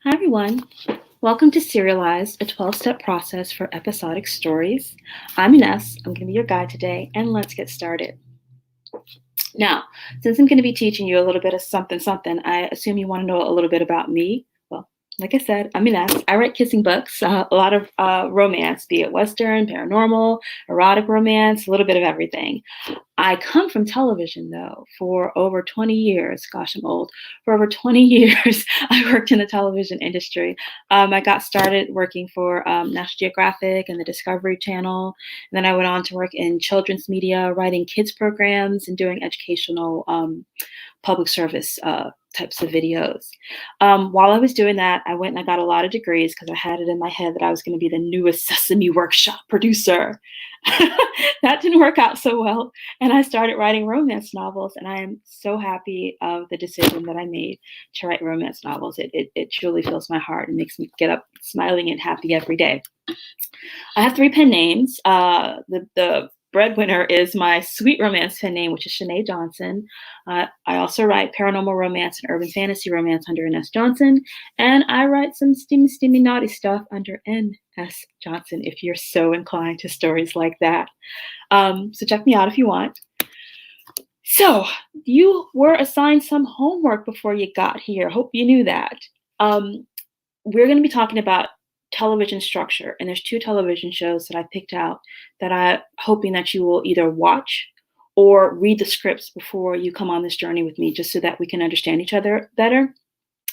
Hi, everyone. Welcome to Serialized, a 12-step process for episodic stories. I'm Ines. I'm going to be your guide today, and let's get started. Now, since I'm going to be teaching you a little bit of something, I assume you want to know a little bit about me. Well, like I said, I'm Ines. I write kissing books, a lot of romance, be it Western, paranormal, erotic romance, a little bit of everything. I come from television, though, for over 20 years. Gosh, I'm old. For over 20 years, I worked in the television industry. I got started working for National Geographic and the Discovery Channel. And then I went on to work in children's media, writing kids programs and doing educational public service types of videos. While I was doing that, I went and I got a lot of degrees because I had it in my head that I was going to be the newest Sesame Workshop producer. That didn't work out so well. And I started writing romance novels, and I am so happy of the decision that I made to write romance novels. It truly fills my heart and makes me get up smiling and happy every day. I have 3 pen names. The breadwinner is my sweet romance pen name, which is Shanae Johnson. I also write paranormal romance and urban fantasy romance under N.S. Johnson, and I write some steamy, naughty stuff under N.S. Johnson if you're so inclined to stories like that. So check me out if you want. So you were assigned some homework before you got here. Hope you knew that. We're going to be talking about television structure, and there's 2 television shows that I picked out that I'm hoping that you will either watch or read the scripts before you come on this journey with me, just so that we can understand each other better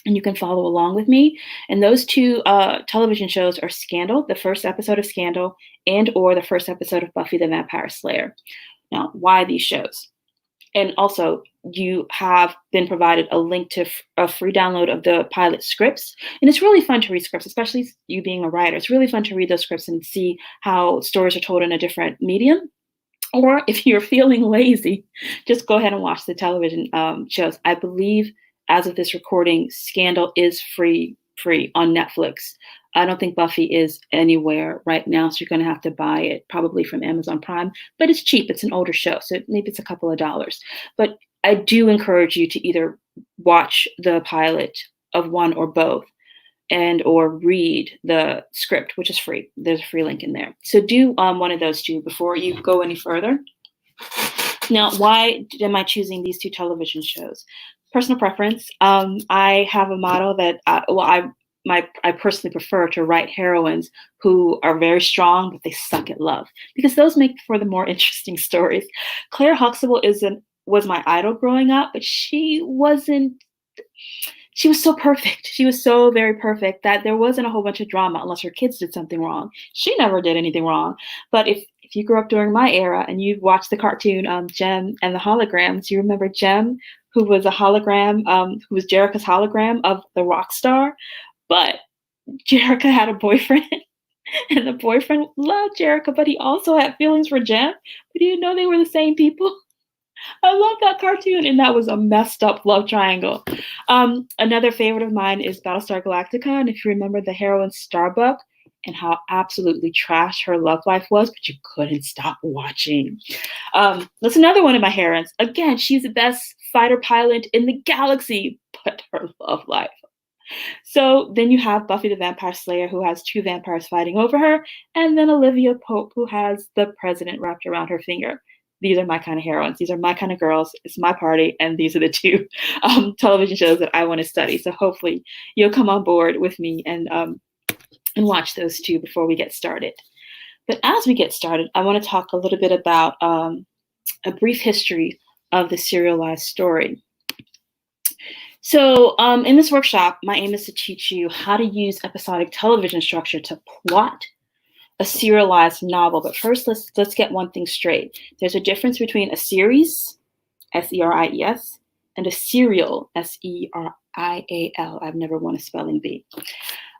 and you can follow along with me. And those 2 television shows are Scandal, the first episode of Scandal, and or the first episode of Buffy the Vampire Slayer. Now, why these shows? And also, you have been provided a link to a free download of the pilot scripts. And it's really fun to read scripts, especially you being a writer. It's really fun to read those scripts and see how stories are told in a different medium. Or if you're feeling lazy, just go ahead and watch the television shows. I believe, as of this recording, Scandal is free on Netflix. I don't think Buffy is anywhere right now, so you're going to have to buy it probably from Amazon Prime, but it's cheap. It's an older show, so maybe it's a couple of dollars. But I do encourage you to either watch the pilot of one or both and or read the script, which is free. There's a free link in there. So do one of those 2 before you go any further. Now, why am I choosing these 2 television shows? Personal preference. I have a model that, I personally prefer to write heroines who are very strong, but they suck at love, because those make for the more interesting stories. Claire Huxtable was my idol growing up, but she was so perfect. She was so very perfect that there wasn't a whole bunch of drama unless her kids did something wrong. She never did anything wrong. But if you grew up during my era and you've watched the cartoon Jem and the Holograms, you remember Jem, who was a hologram, who was Jerica's hologram of the rock star. But Jerica had a boyfriend, and the boyfriend loved Jerica, but he also had feelings for Jem. But he didn't know they were the same people. I love that cartoon, and that was a messed up love triangle. Another favorite of mine is Battlestar Galactica, and if you remember the heroine Starbuck and how absolutely trash her love life was, but you couldn't stop watching. That's another one of my heroines. Again, she's the best fighter pilot in the galaxy, but her love life. So then you have Buffy the Vampire Slayer, who has 2 vampires fighting over her, and then Olivia Pope, who has the president wrapped around her finger. These are my kind of heroines. These are my kind of girls. It's my party, and these are the 2 television shows that I want to study. So hopefully you'll come on board with me and watch those 2 before we get started. But as we get started, I want to talk a little bit about a brief history of the serialized story. So in this workshop, my aim is to teach you how to use episodic television structure to plot a serialized novel. But first, let's get one thing straight. There's a difference between a series, S-E-R-I-E-S, and a serial, S-E-R-I-A-L. I've never won a spelling bee.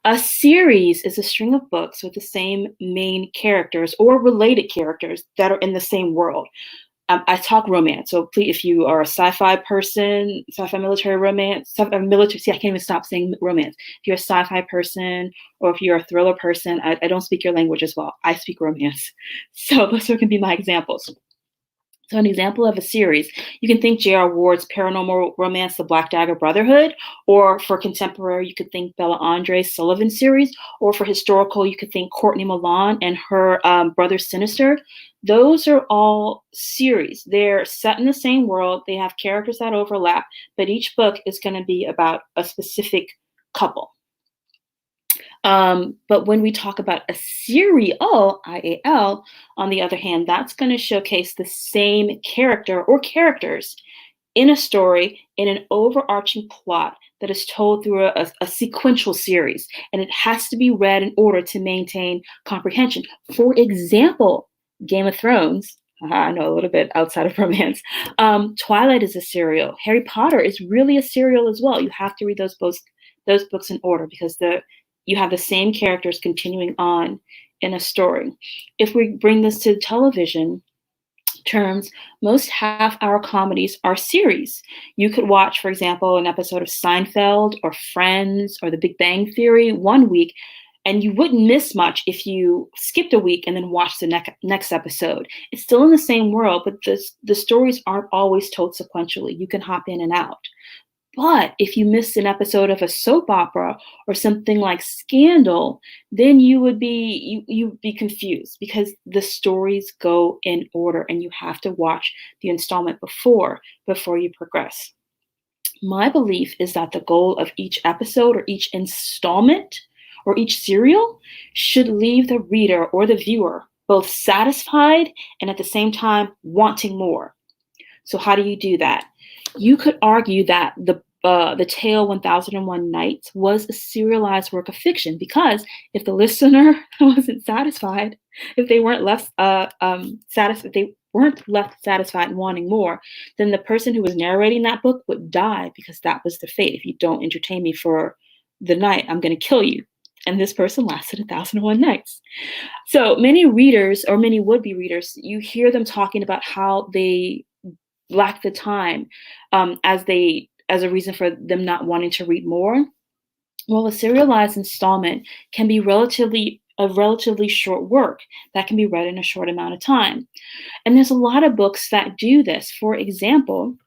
A series is a string of books with the same main characters or related characters that are in the same world. I talk romance, so please, if you are a sci-fi person, sci-fi military romance, military, see, I can't even stop saying romance. If you're a sci-fi person, or if you're a thriller person, I don't speak your language as well. I speak romance. So those are going to be my examples. So an example of a series, you can think J.R. Ward's paranormal romance, The Black Dagger Brotherhood, or for contemporary, you could think Bella Andre's Sullivan series, or for historical, you could think Courtney Milan and her brother Sinister. Those are all series. They're set in the same world. They have characters that overlap, but each book is going to be about a specific couple. But when we talk about a serial, IAL, on the other hand, that's going to showcase the same character or characters in a story in an overarching plot that is told through a sequential series. And it has to be read in order to maintain comprehension. For example, Game of Thrones. I know a little bit outside of romance. Twilight is a serial. Harry Potter is really a serial as well. You have to read those books in order because you have the same characters continuing on in a story. If we bring this to television terms, most half-hour comedies are series. You could watch, for example, an episode of Seinfeld or Friends or The Big Bang Theory one week, and you wouldn't miss much if you skipped a week and then watched the next episode. It's still in the same world, but the stories aren't always told sequentially. You can hop in and out. But if you missed an episode of a soap opera or something like Scandal, then you'd be confused because the stories go in order and you have to watch the installment before you progress. My belief is that the goal of each episode or each installment or each serial should leave the reader or the viewer both satisfied and at the same time wanting more. So how do you do that? You could argue that the tale 1001 Nights was a serialized work of fiction because if the listener wasn't satisfied, if they weren't left satisfied and wanting more, then the person who was narrating that book would die because that was the fate. If you don't entertain me for the night, I'm going to kill you. And this person lasted 1001 nights. So many readers or many would-be readers, you hear them talking about how they lack the time as a reason for them not wanting to read more. Well, a serialized installment can be a relatively short work that can be read in a short amount of time. And there's a lot of books that do this. For example,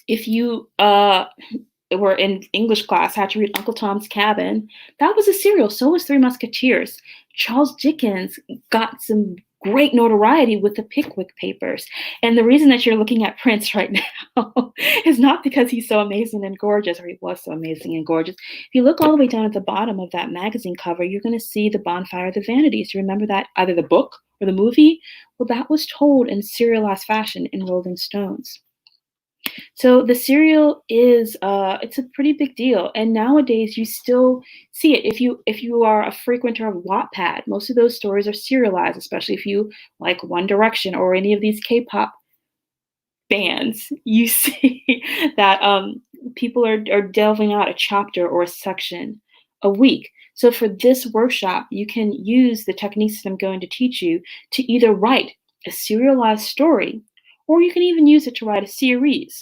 if you were in English class, had to read Uncle Tom's Cabin, that was a serial. So was Three Musketeers. Charles Dickens got some great notoriety with the Pickwick Papers. And the reason that you're looking at Prince right now is not because he's so amazing and gorgeous, or he was so amazing and gorgeous. If you look all the way down at the bottom of that magazine cover, you're going to see The Bonfire of the Vanities. Remember that, either the book or the movie? Well, that was told in serialized fashion in Rolling Stones. So the serial is it's a pretty big deal, and nowadays you still see it. If you are a frequenter of Wattpad, most of those stories are serialized, especially if you like One Direction or any of these K-pop bands. You see that people are delving out a chapter or a section a week. So for this workshop, you can use the techniques that I'm going to teach you to either write a serialized story, or you can even use it to write a series.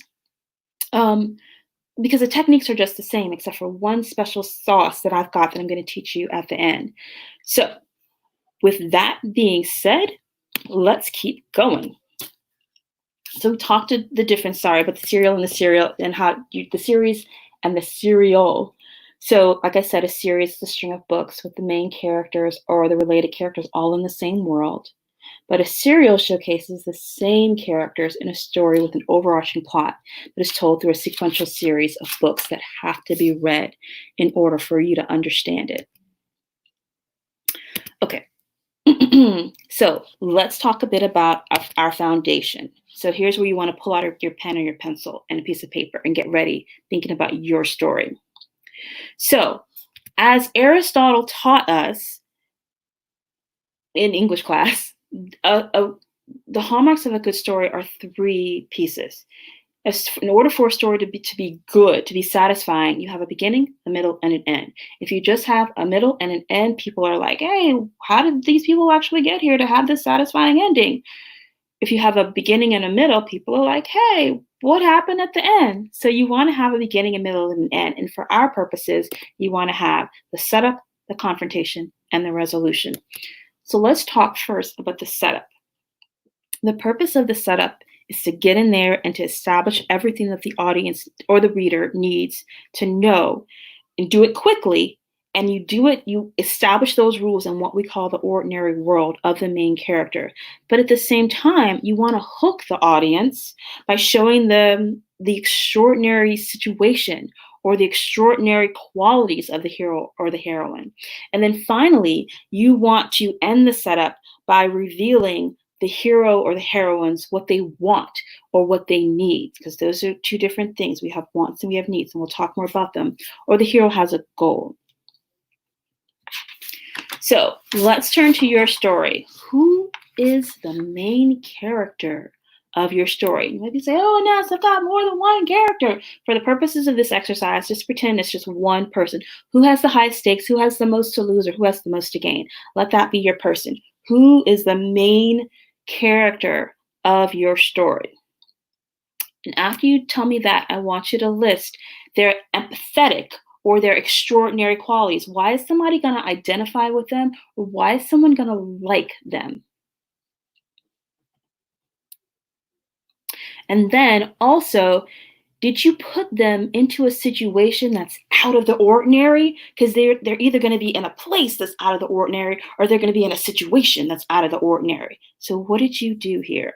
Because the techniques are just the same, except for one special sauce that I've got that I'm going to teach you at the end. So with that being said, let's keep going. So we talked to the difference, about the serial and how the series and the serial. So like I said, a series is a string of books with the main characters or the related characters all in the same world. But a serial showcases the same characters in a story with an overarching plot that is told through a sequential series of books that have to be read in order for you to understand it. Okay, so let's talk a bit about our foundation. So here's where you want to pull out your pen or your pencil and a piece of paper and get ready thinking about your story. So as Aristotle taught us in English class, the hallmarks of a good story are three pieces. In order for a story to be good, to be satisfying, you have a beginning, a middle, and an end. If you just have a middle and an end, people are like, hey, how did these people actually get here to have this satisfying ending? If you have a beginning and a middle, people are like, hey, what happened at the end? So you want to have a beginning, a middle, and an end. And for our purposes, you want to have the setup, the confrontation, and the resolution. So let's talk first about the setup. The purpose of the setup is to get in there and to establish everything that the audience or the reader needs to know and do it quickly. And you establish those rules in what we call the ordinary world of the main character. But at the same time, you want to hook the audience by showing them the extraordinary situation or the extraordinary qualities of the hero or the heroine. And then finally, you want to end the setup by revealing the hero or the heroines what they want or what they need, because those are two different things. We have wants and we have needs, and we'll talk more about them. Or the hero has a goal. So let's turn to your story. Who is the main character of your story? You might say, oh, Ness, I've got more than one character. For the purposes of this exercise, just pretend it's just one person. Who has the highest stakes? Who has the most to lose, or who has the most to gain? Let that be your person. Who is the main character of your story? And after you tell me that, I want you to list their empathetic or their extraordinary qualities. Why is somebody going to identify with them? Or why is someone going to like them? And then also, did you put them into a situation that's out of the ordinary? Because they're either going to be in a place that's out of the ordinary, or they're going to be in a situation that's out of the ordinary. So what did you do here?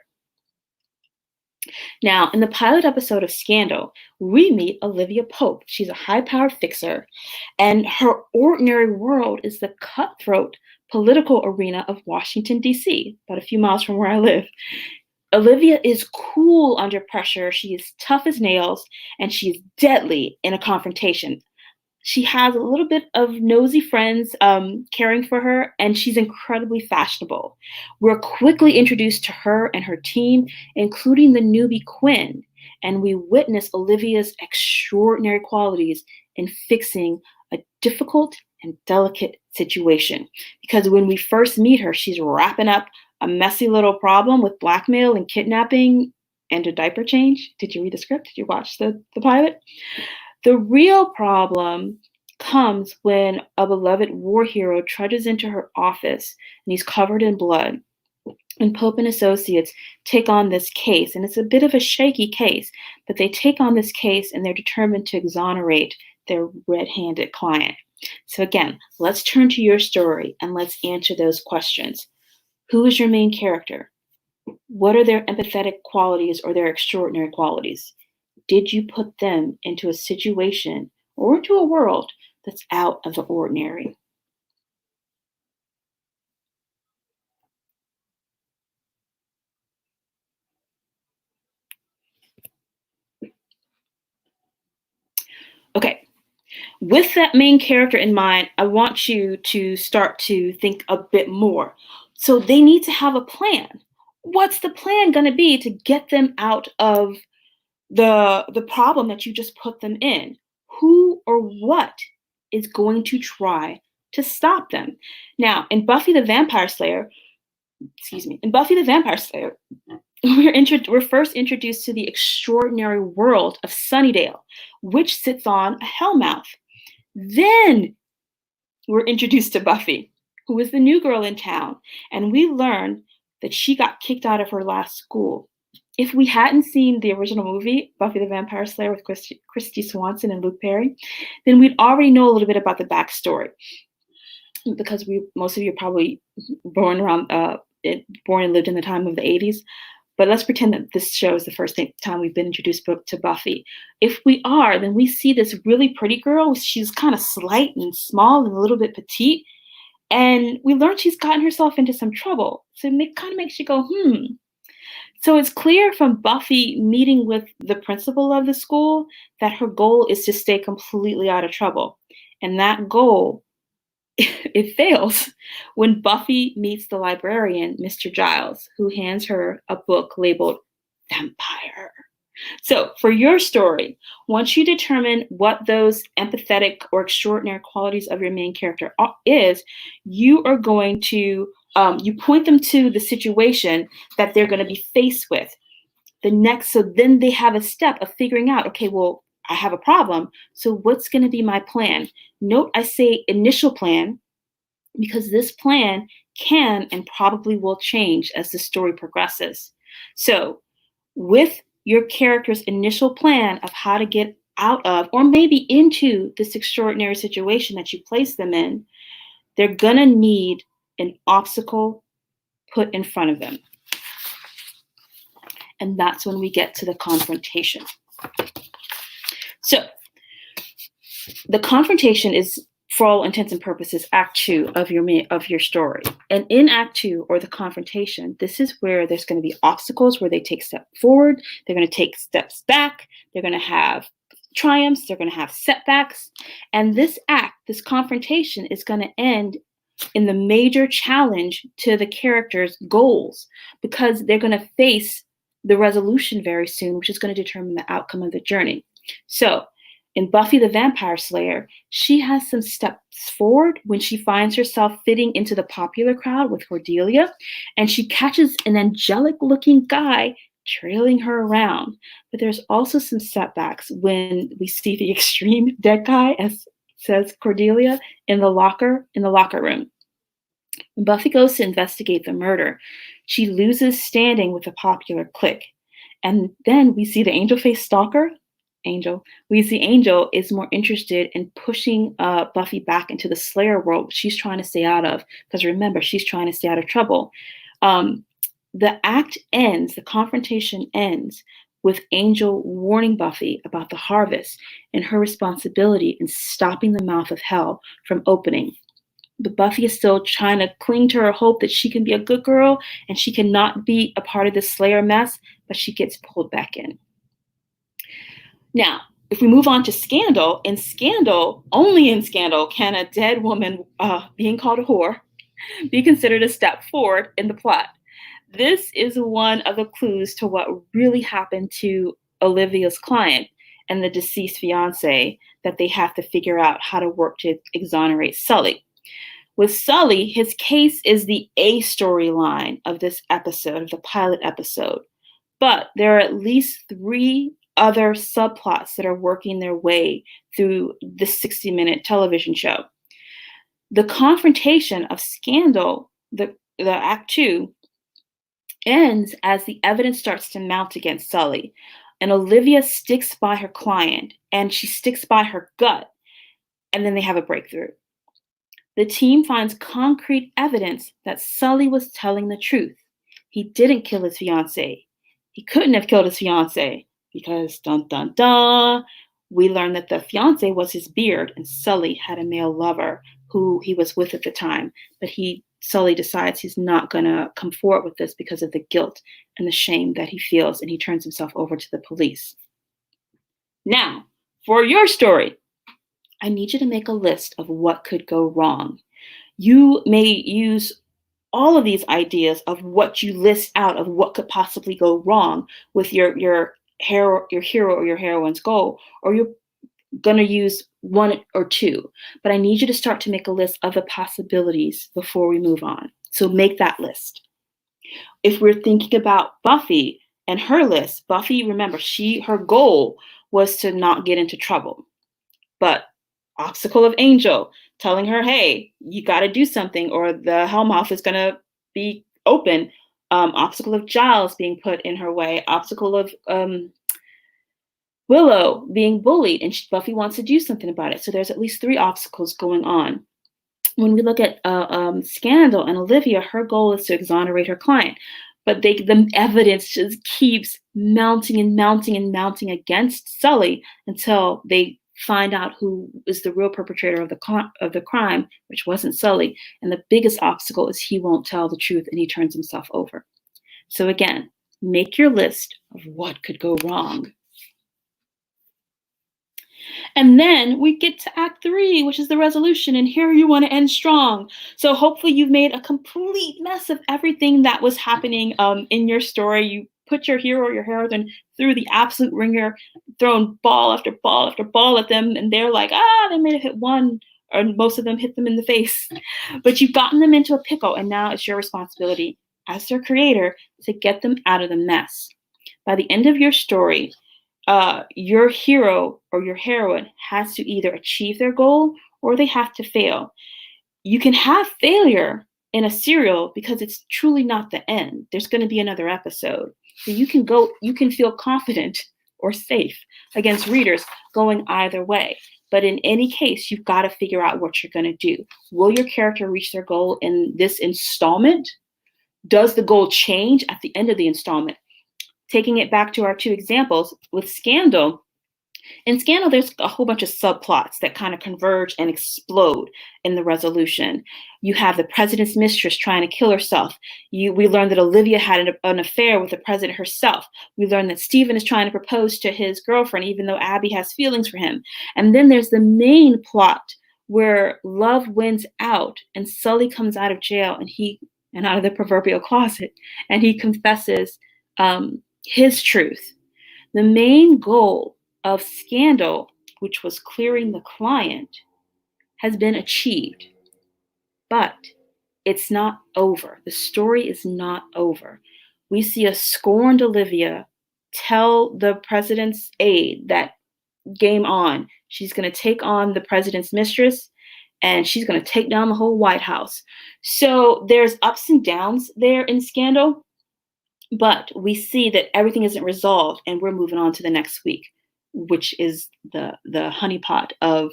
Now, in the pilot episode of Scandal, we meet Olivia Pope. She's a high-powered fixer, and her ordinary world is the cutthroat political arena of Washington, D.C., about a few miles from where I live. Olivia is cool under pressure. She is tough as nails, and she is deadly in a confrontation. She has a little bit of nosy friends caring for her, and she's incredibly fashionable. We're quickly introduced to her and her team, including the newbie Quinn, and we witness Olivia's extraordinary qualities in fixing a difficult and delicate situation. Because when we first meet her, she's wrapping up a messy little problem with blackmail and kidnapping and a diaper change. Did you read the script? Did you watch the pilot? The real problem comes when a beloved war hero trudges into her office and he's covered in blood. And Pope and Associates take on this case, and it's a bit of a shaky case, but they take on this case and they're determined to exonerate their red-handed client. So again, let's turn to your story and let's answer those questions. Who is your main character? What are their empathetic qualities or their extraordinary qualities? Did you put them into a situation or into a world that's out of the ordinary? Okay, with that main character in mind, I want you to start to think a bit more. So they need to have a plan. What's the plan going to be to get them out of the problem that you just put them in? Who or what is going to try to stop them? Now, in Buffy the Vampire Slayer, we're first introduced to the extraordinary world of Sunnydale, which sits on a hellmouth. Then we're introduced to Buffy, who is the new girl in town, and we learn that she got kicked out of her last school. If we hadn't seen the original movie, Buffy the Vampire Slayer with Christy Swanson and Luke Perry, then we'd already know a little bit about the backstory. Because most of you are probably born and lived in the time of the 80s. But let's pretend that this show is the first time we've been introduced to Buffy. If we are, then we see this really pretty girl. She's kind of slight and small and a little bit petite. And we learn she's gotten herself into some trouble. So it kind of makes you go, So it's clear from Buffy meeting with the principal of the school that her goal is to stay completely out of trouble. And that goal, it fails when Buffy meets the librarian, Mr. Giles, who hands her a book labeled Vampire. So for your story, once you determine what those empathetic or extraordinary qualities of your main character is, you are going to, you point them to the situation that they're going to be faced with. So then they have a step of figuring out, okay, well, I have a problem. So what's going to be my plan? Note I say initial plan because this plan can and probably will change as the story progresses. So with your character's initial plan of how to get out of, or maybe into, this extraordinary situation that you place them in, they're gonna need an obstacle put in front of them. And that's when we get to the confrontation. So the confrontation is, for all intents and purposes, Act 2 of your story. And in Act 2, or the confrontation, this is where there's going to be obstacles, where they take steps forward, they're going to take steps back, they're going to have triumphs, they're going to have setbacks. And this act, this confrontation, is going to end in the major challenge to the character's goals, because they're going to face the resolution very soon, which is going to determine the outcome of the journey. So in Buffy the Vampire Slayer, she has some steps forward when she finds herself fitting into the popular crowd with Cordelia, and she catches an angelic-looking guy trailing her around. But there's also some setbacks when we see the extreme dead guy, as says Cordelia, in the locker room. When Buffy goes to investigate the murder, she loses standing with the popular clique. And then we see the angel-faced stalker, Angel. We see Angel is more interested in pushing Buffy back into the Slayer world, which she's trying to stay out of. Because remember, she's trying to stay out of trouble. The act ends, the confrontation ends with Angel warning Buffy about the harvest and her responsibility in stopping the mouth of hell from opening. But Buffy is still trying to cling to her hope that she can be a good girl and she cannot be a part of this Slayer mess, but she gets pulled back in. Now, if we move on to Scandal, only in Scandal can a dead woman being called a whore be considered a step forward in the plot. This is one of the clues to what really happened to Olivia's client and the deceased fiance that they have to figure out how to work to exonerate Sully. With Sully, his case is the A storyline of this episode, of the pilot episode. But there are at least 3 other subplots that are working their way through this 60-minute television show. The confrontation of Scandal, the Act 2, ends as the evidence starts to mount against Sully. And Olivia sticks by her client, and she sticks by her gut, and then they have a breakthrough. The team finds concrete evidence that Sully was telling the truth. He didn't kill his fiancée. He couldn't have killed his fiancée because, dun dun dun, we learned that the fiancé was his beard, and Sully had a male lover who he was with at the time. But Sully decides he's not going to come forward with this because of the guilt and the shame that he feels, and he turns himself over to the police. Now, for your story, I need you to make a list of what could go wrong. You may use all of these ideas of what you list out of what could possibly go wrong with your hero or your heroine's goal, or you're going to use 1 or 2. But I need you to start to make a list of the possibilities before we move on. So make that list. If we're thinking about Buffy and her list, Buffy, remember, her goal was to not get into trouble. But obstacle of Angel telling her, hey, you got to do something or the hellmouth is going to be open. Obstacle of Giles being put in her way. Obstacle of Willow being bullied, and Buffy wants to do something about it. So there's at least 3 obstacles going on. When we look at Scandal and Olivia, her goal is to exonerate her client. But the evidence just keeps mounting and mounting and mounting against Sully until they find out who is the real perpetrator of the crime, which wasn't Sully. And the biggest obstacle is he won't tell the truth and he turns himself over. So again, make your list of what could go wrong. And then we get to Act 3, which is the resolution. And here you want to end strong. So hopefully you've made a complete mess of everything that was happening in your story. You put your hero or your heroine through the absolute ringer, throwing ball after ball after ball at them. And they're like, they may have hit one, or most of them hit them in the face. But you've gotten them into a pickle. And now it's your responsibility as their creator to get them out of the mess. By the end of your story, your hero or your heroine has to either achieve their goal or they have to fail. You can have failure, in a serial because it's truly not the end. There's going to be another episode. So you can feel confident or safe against readers going either way. But in any case, you've got to figure out what you're going to do. Will your character reach their goal in this installment? Does the goal change at the end of the installment? Taking it back to our two examples with Scandal, in Scandal, there's a whole bunch of subplots that kind of converge and explode in the resolution. You have the president's mistress trying to kill herself. We learn that Olivia had an affair with the president herself. We learn that Stephen is trying to propose to his girlfriend, even though Abby has feelings for him. And then there's the main plot where love wins out and Sully comes out of jail and out of the proverbial closet, and he confesses his truth. The main goal of Scandal, which was clearing the client, has been achieved, but it's not over. The story is not over. We see a scorned Olivia tell the president's aide that game on. She's going to take on the president's mistress, and she's going to take down the whole White House. So there's ups and downs there in Scandal, but we see that everything isn't resolved, and we're moving on to the next week, which is the honeypot of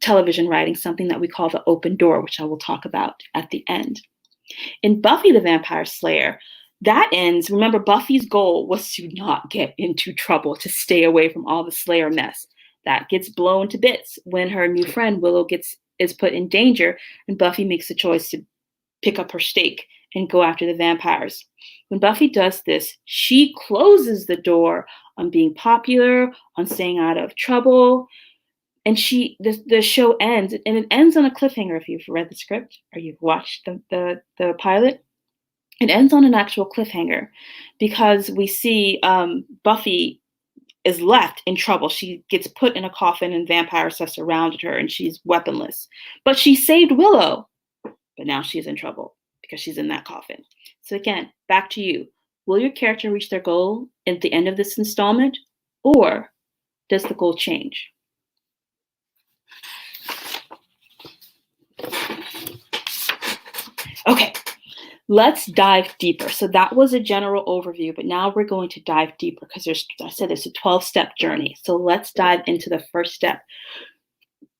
television writing, something that we call the open door, which I will talk about at the end. In Buffy the Vampire Slayer, that ends. Remember, Buffy's goal was to not get into trouble, to stay away from all the Slayer mess. That gets blown to bits when her new friend Willow is put in danger, and Buffy makes the choice to pick up her stake and go after the vampires. When Buffy does this, she closes the door on being popular, on staying out of trouble, and the show ends, and it ends on a cliffhanger. If you've read the script or you've watched the pilot, it ends on an actual cliffhanger because we see Buffy is left in trouble. She gets put in a coffin and vampires have surrounded her and she's weaponless. But she saved Willow, but now she's in trouble because she's in that coffin. So again, back to you. Will your character reach their goal at the end of this installment, or does the goal change? Okay, let's dive deeper. So that was a general overview, but now we're going to dive deeper because there's a 12-step journey. So let's dive into the first step.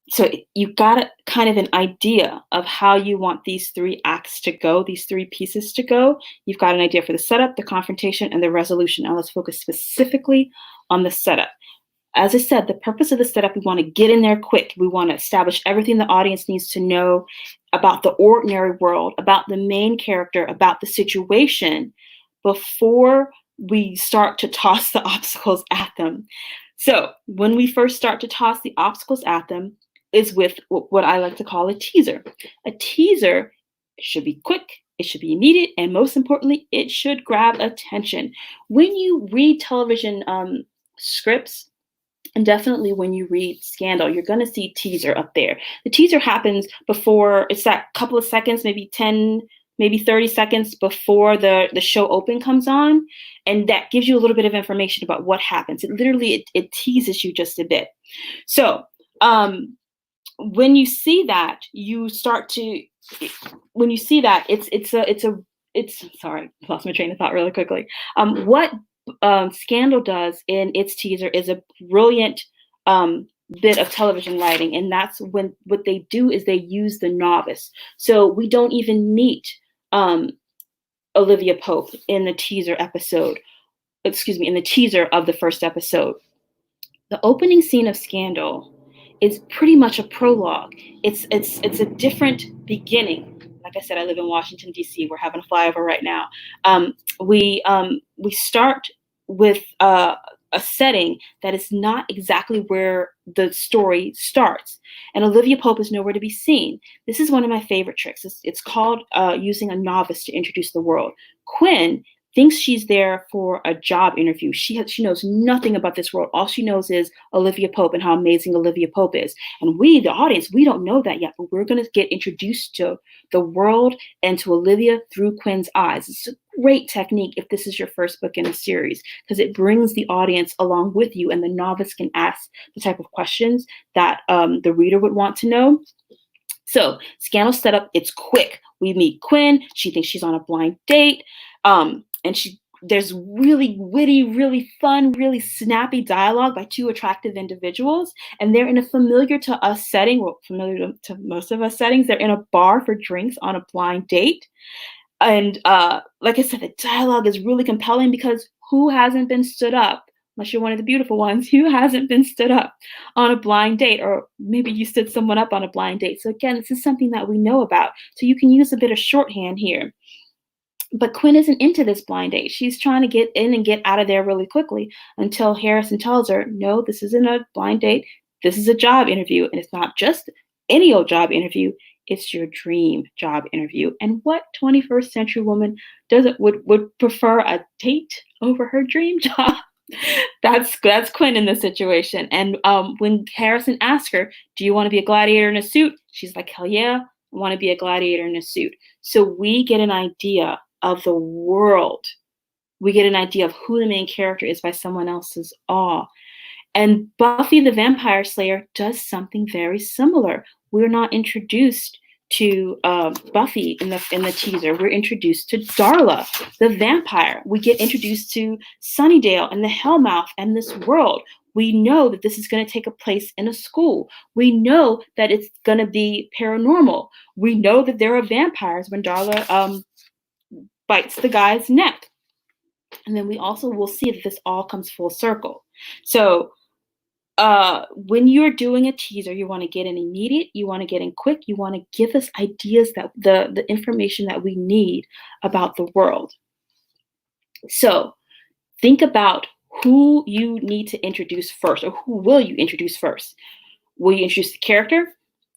So you've got kind of an idea of how you want these three acts to go, these three pieces to go. You've got an idea for the setup, the confrontation, and the resolution. Now let's focus specifically on the setup. As I said, the purpose of the setup, we want to get in there quick. We want to establish everything the audience needs to know about the ordinary world, about the main character, about the situation before we start to toss the obstacles at them. So when we first start to toss the obstacles at them is with what I like to call a teaser. A teaser should be quick, it should be immediate, and most importantly, it should grab attention. When you read television scripts, and definitely when you read Scandal, you're going to see teaser up there. The teaser happens before, it's that couple of seconds, maybe 10, maybe 30 seconds before the show open comes on. And that gives you a little bit of information about what happens. It literally, it teases you just a bit. So when you see that, sorry, I lost my train of thought really quickly. What Scandal does in its teaser is a brilliant bit of television writing, and that's when what they do is they use the novice. So we don't even meet Olivia Pope in the teaser of the first episode. The opening scene of Scandal is pretty much a prologue. It's a different beginning. Like I said, I live in Washington, D.C. We're having a flyover right now. We start with a setting that is not exactly where the story starts. And Olivia Pope is nowhere to be seen. This is one of my favorite tricks. It's called using a novice to introduce the world. Quinn thinks she's there for a job interview. She knows nothing about this world. All she knows is Olivia Pope and how amazing Olivia Pope is. And we, the audience, we don't know that yet, but we're going to get introduced to the world and to Olivia through Quinn's eyes. It's a great technique if this is your first book in a series, because it brings the audience along with you, and the novice can ask the type of questions that the reader would want to know. So Scandal setup, it's quick. We meet Quinn. She thinks she's on a blind date. And there's really witty, really fun, really snappy dialogue by two attractive individuals. And they're in a familiar to us setting, well, familiar to most of us settings. They're in a bar for drinks on a blind date. And like I said, the dialogue is really compelling because who hasn't been stood up? Unless you're one of the beautiful ones, who hasn't been stood up on a blind date? Or maybe you stood someone up on a blind date. So again, this is something that we know about. So you can use a bit of shorthand here. But Quinn isn't into this blind date. She's trying to get in and get out of there really quickly until Harrison tells her, no, this isn't a blind date. This is a job interview. And it's not just any old job interview. It's your dream job interview. And what 21st century woman would prefer a date over her dream job? That's Quinn in this situation. And when Harrison asks her, do you want to be a gladiator in a suit? She's like, hell yeah, I want to be a gladiator in a suit. So we get an idea of the world. We get an idea of who the main character is by someone else's awe. And Buffy the Vampire Slayer does something very similar. We're not introduced to Buffy in the teaser. We're introduced to Darla, the vampire. We get introduced to Sunnydale and the Hellmouth and this world. We know that this is going to take a place in a school. We know that it's going to be paranormal. We know that there are vampires when Darla bites the guy's neck. And then we also will see that this all comes full circle. So when you're doing a teaser, you want to get in immediate, you want to get in quick, you want to give us ideas, that the information that we need about the world. So think about who you need to introduce first, or who will you introduce first. Will you introduce the character?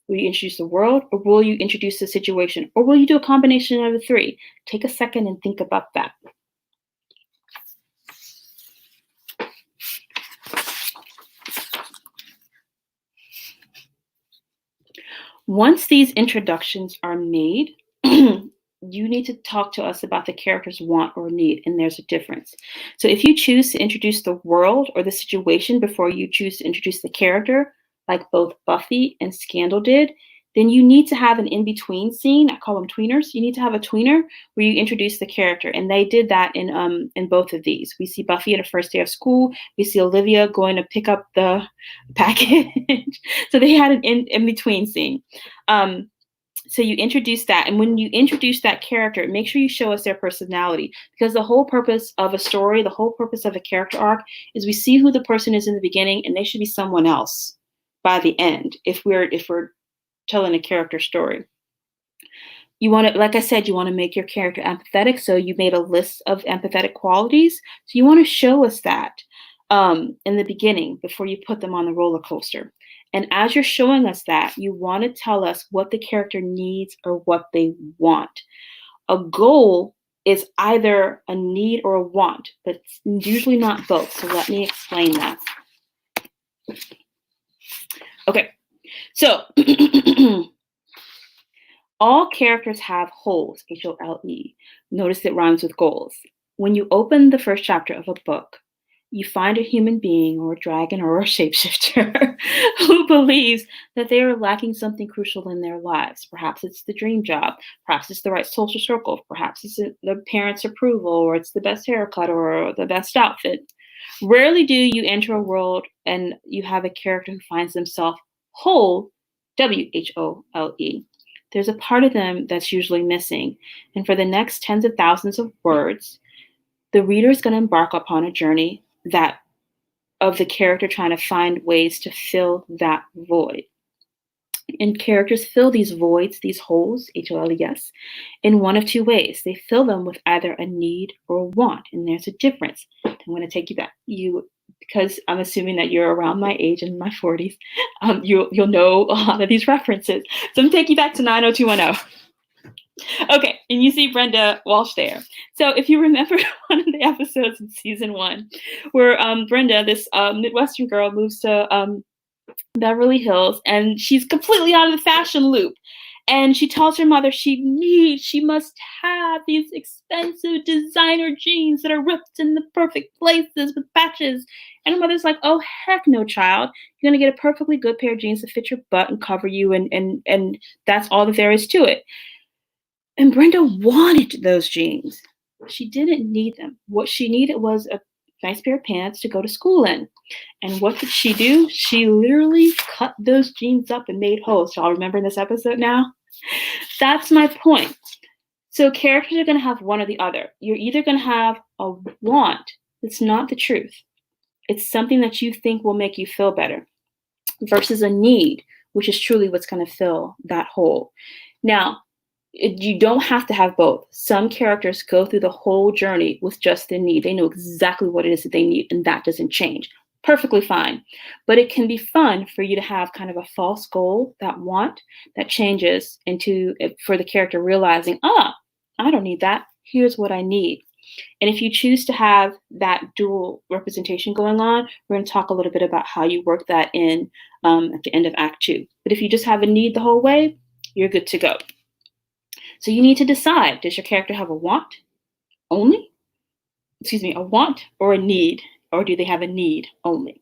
Will you introduce the world? Or will you introduce the situation? Or will you do a combination of the three? Take a second and think about that. Once these introductions are made, you need to talk to us about the character's want or need, and there's a difference. So if you choose to introduce the world or the situation before you choose to introduce the character, like both Buffy and Scandal did, then you need to have an in-between scene. I call them tweeners. You need to have a tweener where you introduce the character, and they did that in both of these. We see Buffy at her first day of school. We see Olivia going to pick up the package. So they had an in-between scene. So you introduce that, and when you introduce that character, make sure you show us their personality, because the whole purpose of a story, the whole purpose of a character arc, is we see who the person is in the beginning, and they should be someone else by the end. If we're telling a character story, you want to, like I said, you want to make your character empathetic. So you made a list of empathetic qualities. So you want to show us that in the beginning before you put them on the roller coaster. And as you're showing us that, you want to tell us what the character needs or what they want. A goal is either a need or a want, but it's usually not both. So let me explain that. Okay, so all characters have holes, H-O-L-E. Notice it rhymes with goals. When you open the first chapter of a book, you find a human being or a dragon or a shapeshifter who believes that they are lacking something crucial in their lives. Perhaps it's the dream job. Perhaps it's the right social circle. Perhaps it's the parents' approval, or it's the best haircut or the best outfit. Rarely do you enter a world and you have a character who finds themselves whole, W-H-O-L-E. There's a part of them that's usually missing. And for the next tens of thousands of words, the reader is going to embark upon a journey of the character trying to find ways to fill that void. And characters fill these voids, these holes, H-O-L-E-S, in one of two ways. They fill them with either a need or a want, and there's a difference. I'm going to take you back. Because I'm assuming that you're around my age, in my 40s, you'll know a lot of these references. So I'm going to take you back to 90210. Okay, and you see Brenda Walsh there. So if you remember one of the episodes in season 1, where Brenda, this Midwestern girl, moves to Beverly Hills, and she's completely out of the fashion loop. And she tells her mother she must have these expensive designer jeans that are ripped in the perfect places with patches. And her mother's like, oh, heck no, child. You're going to get a perfectly good pair of jeans to fit your butt and cover you. And that's all that there is to it. And Brenda wanted those jeans. She didn't need them. What she needed was a nice pair of pants to go to school in. And what did she do? She literally cut those jeans up and made holes. Y'all remember in this episode now? That's my point. So characters are going to have one or the other. You're either going to have a want that's not the truth. It's something that you think will make you feel better versus a need, which is truly what's going to fill that hole. Now, you don't have to have both. Some characters go through the whole journey with just the need. They know exactly what it is that they need, and that doesn't change. Perfectly fine. But it can be fun for you to have kind of a false goal, that want, that changes into, for the character realizing, I don't need that. Here's what I need. And if you choose to have that dual representation going on, we're going to talk a little bit about how you work that in at the end of Act 2. But if you just have a need the whole way, you're good to go. So you need to decide, does your character have a want only? A want or a need, or do they have a need only?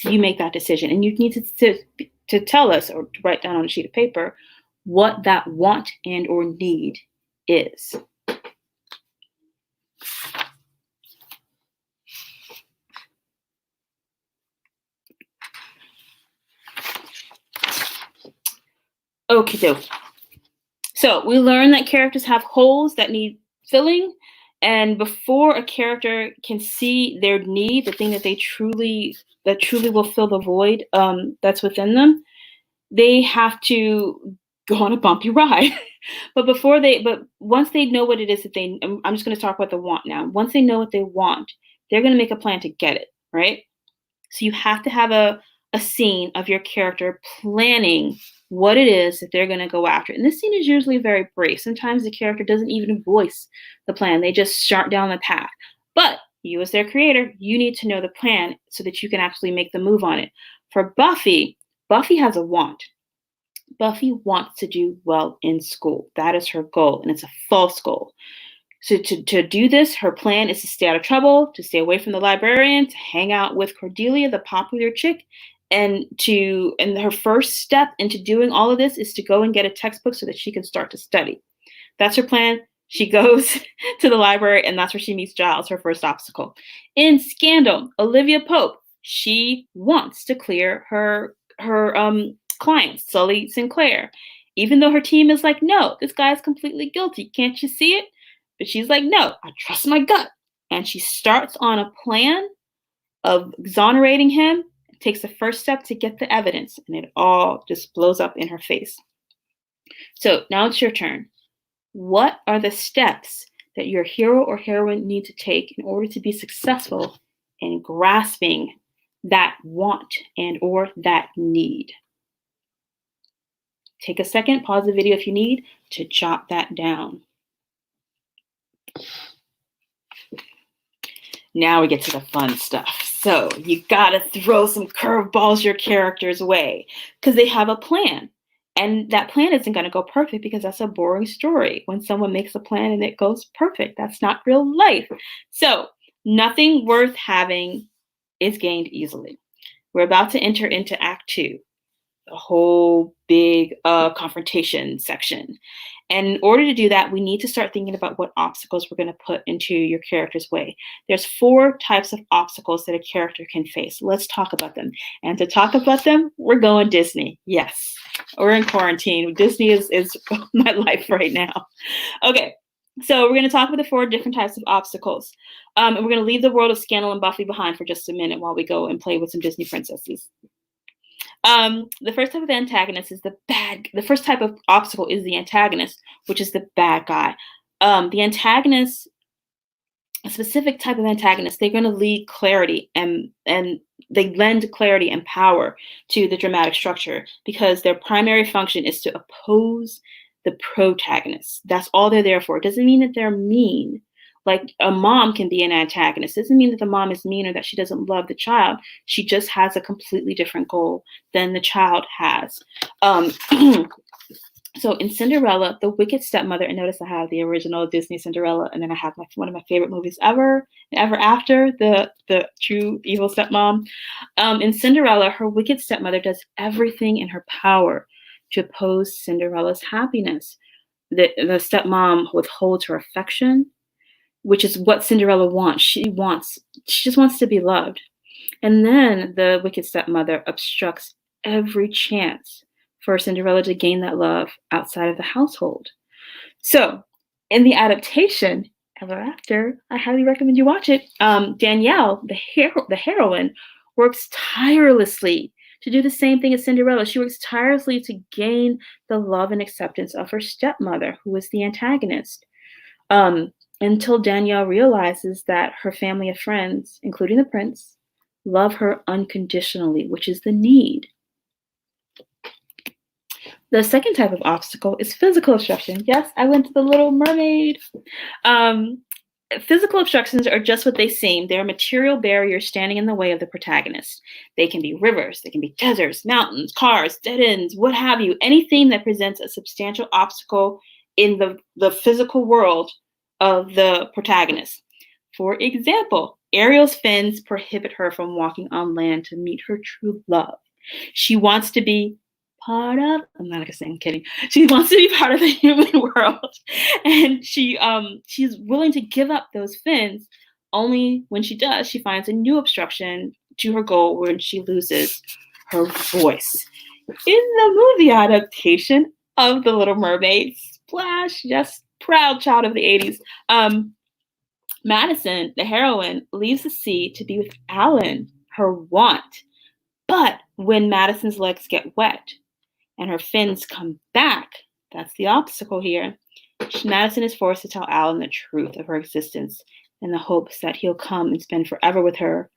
You make that decision, and you need to tell us or to write down on a sheet of paper what that want and or need is. Okie dokie. So we learned that characters have holes that need filling, and before a character can see their need, the thing that truly will fill the void that's within them, they have to go on a bumpy ride. but once they know what it is that I'm just going to talk about the want now. Once they know what they want, they're going to make a plan to get it, right? So you have to have a scene of your character planning what it is that they're going to go after. And this scene is usually very brief. Sometimes the character doesn't even voice the plan. They just start down the path. But you as their creator, you need to know the plan so that you can actually make the move on it. For Buffy has a want. Buffy wants to do well in school. That is her goal, and it's a false goal. So to do this, her plan is to stay out of trouble, to stay away from the librarian, to hang out with Cordelia, the popular chick, and her first step into doing all of this is to go and get a textbook so that she can start to study. That's her plan. She goes to the library, and that's where she meets Giles, her first obstacle. In Scandal, Olivia Pope, she wants to clear her client, Sully Sinclair, even though her team is like, no, this guy is completely guilty. Can't you see it? But she's like, no, I trust my gut. And she starts on a plan of exonerating him, takes the first step to get the evidence, and it all just blows up in her face. So now it's your turn. What are the steps that your hero or heroine need to take in order to be successful in grasping that want and or that need? Take a second, pause the video if you need to jot that down. Now we get to the fun stuff. So you gotta throw some curveballs your character's way because they have a plan. And that plan isn't gonna go perfect because that's a boring story. When someone makes a plan and it goes perfect, that's not real life. So nothing worth having is gained easily. We're about to enter into Act 2, the whole big confrontation section. And in order to do that, we need to start thinking about what obstacles we're going to put into your character's way. There's 4 types of obstacles that a character can face. Let's talk about them. And to talk about them, we're going Disney. Yes, we're in quarantine. Disney is my life right now. Okay, so we're going to talk about the 4 different types of obstacles. And we're going to leave the world of Scandal and Buffy behind for just a minute while we go and play with some Disney princesses. The first type of antagonist is the first type of obstacle is the antagonist, which is the bad guy. The antagonist, a specific type of antagonist, they're going to lead clarity and they lend clarity and power to the dramatic structure because their primary function is to oppose the protagonist. That's all they're there for. It doesn't mean that they're mean. Like a mom can be an antagonist. It doesn't mean that the mom is mean or that she doesn't love the child. She just has a completely different goal than the child has. So in Cinderella, the wicked stepmother, and notice I have the original Disney Cinderella, and then I have one of my favorite movies ever after, the true evil stepmom. In Cinderella, her wicked stepmother does everything in her power to oppose Cinderella's happiness. The stepmom withholds her affection, which is what Cinderella wants. She just wants to be loved. And then the wicked stepmother obstructs every chance for Cinderella to gain that love outside of the household. So, in the adaptation, Ever After, I highly recommend you watch it. Danielle, the heroine, works tirelessly to do the same thing as Cinderella. She works tirelessly to gain the love and acceptance of her stepmother, who is the antagonist. Until Danielle realizes that her family of friends, including the prince, love her unconditionally, which is the need. The second type of obstacle is physical obstruction. Yes, I went to the Little Mermaid. Physical obstructions are just what they seem. They're material barriers standing in the way of the protagonist. They can be rivers, they can be deserts, mountains, cars, dead ends, what have you. Anything that presents a substantial obstacle in the physical world of the protagonist. For example, Ariel's fins prohibit her from walking on land to meet her true love. She wants to be part of, I'm not gonna say, I'm kidding. She wants to be part of the human world. And she's willing to give up those fins. Only when she does, she finds a new obstruction to her goal when she loses her voice. In the movie adaptation of The Little Mermaid, splash, yes, proud child of the 80s, Madison, the heroine, leaves the sea to be with Alan, her want. But when Madison's legs get wet and her fins come back, that's the obstacle here, Madison is forced to tell Alan the truth of her existence in the hopes that he'll come and spend forever with her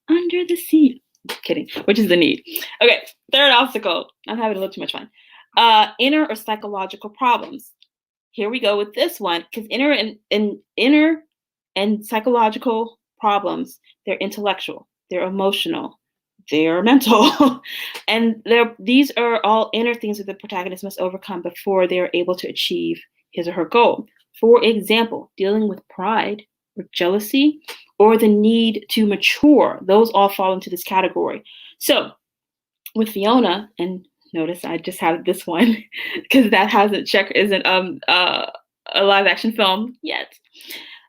under the sea. Kidding, which is the need. Okay, third obstacle. I'm having a little too much fun. Inner or psychological problems. Here we go with this one, because inner and psychological problems, they're intellectual, they're emotional, they're mental. And these are all inner things that the protagonist must overcome before they are able to achieve his or her goal. For example, dealing with pride or jealousy or the need to mature. Those all fall into this category. So with Fiona, and notice I just have this one because that isn't a live action film yet.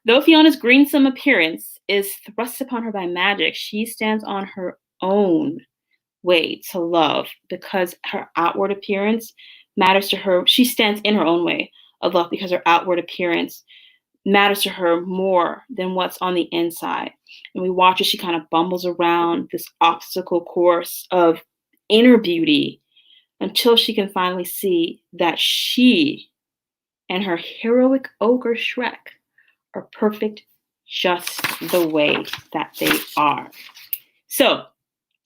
Though Fiona's greensome appearance is thrust upon her by magic, she stands on her own way to love because her outward appearance matters to her. She stands in her own way of love because her outward appearance matters to her more than what's on the inside. And we watch as she kind of bumbles around this obstacle course of inner beauty until she can finally see that she and her heroic ogre Shrek are perfect just the way that they are. So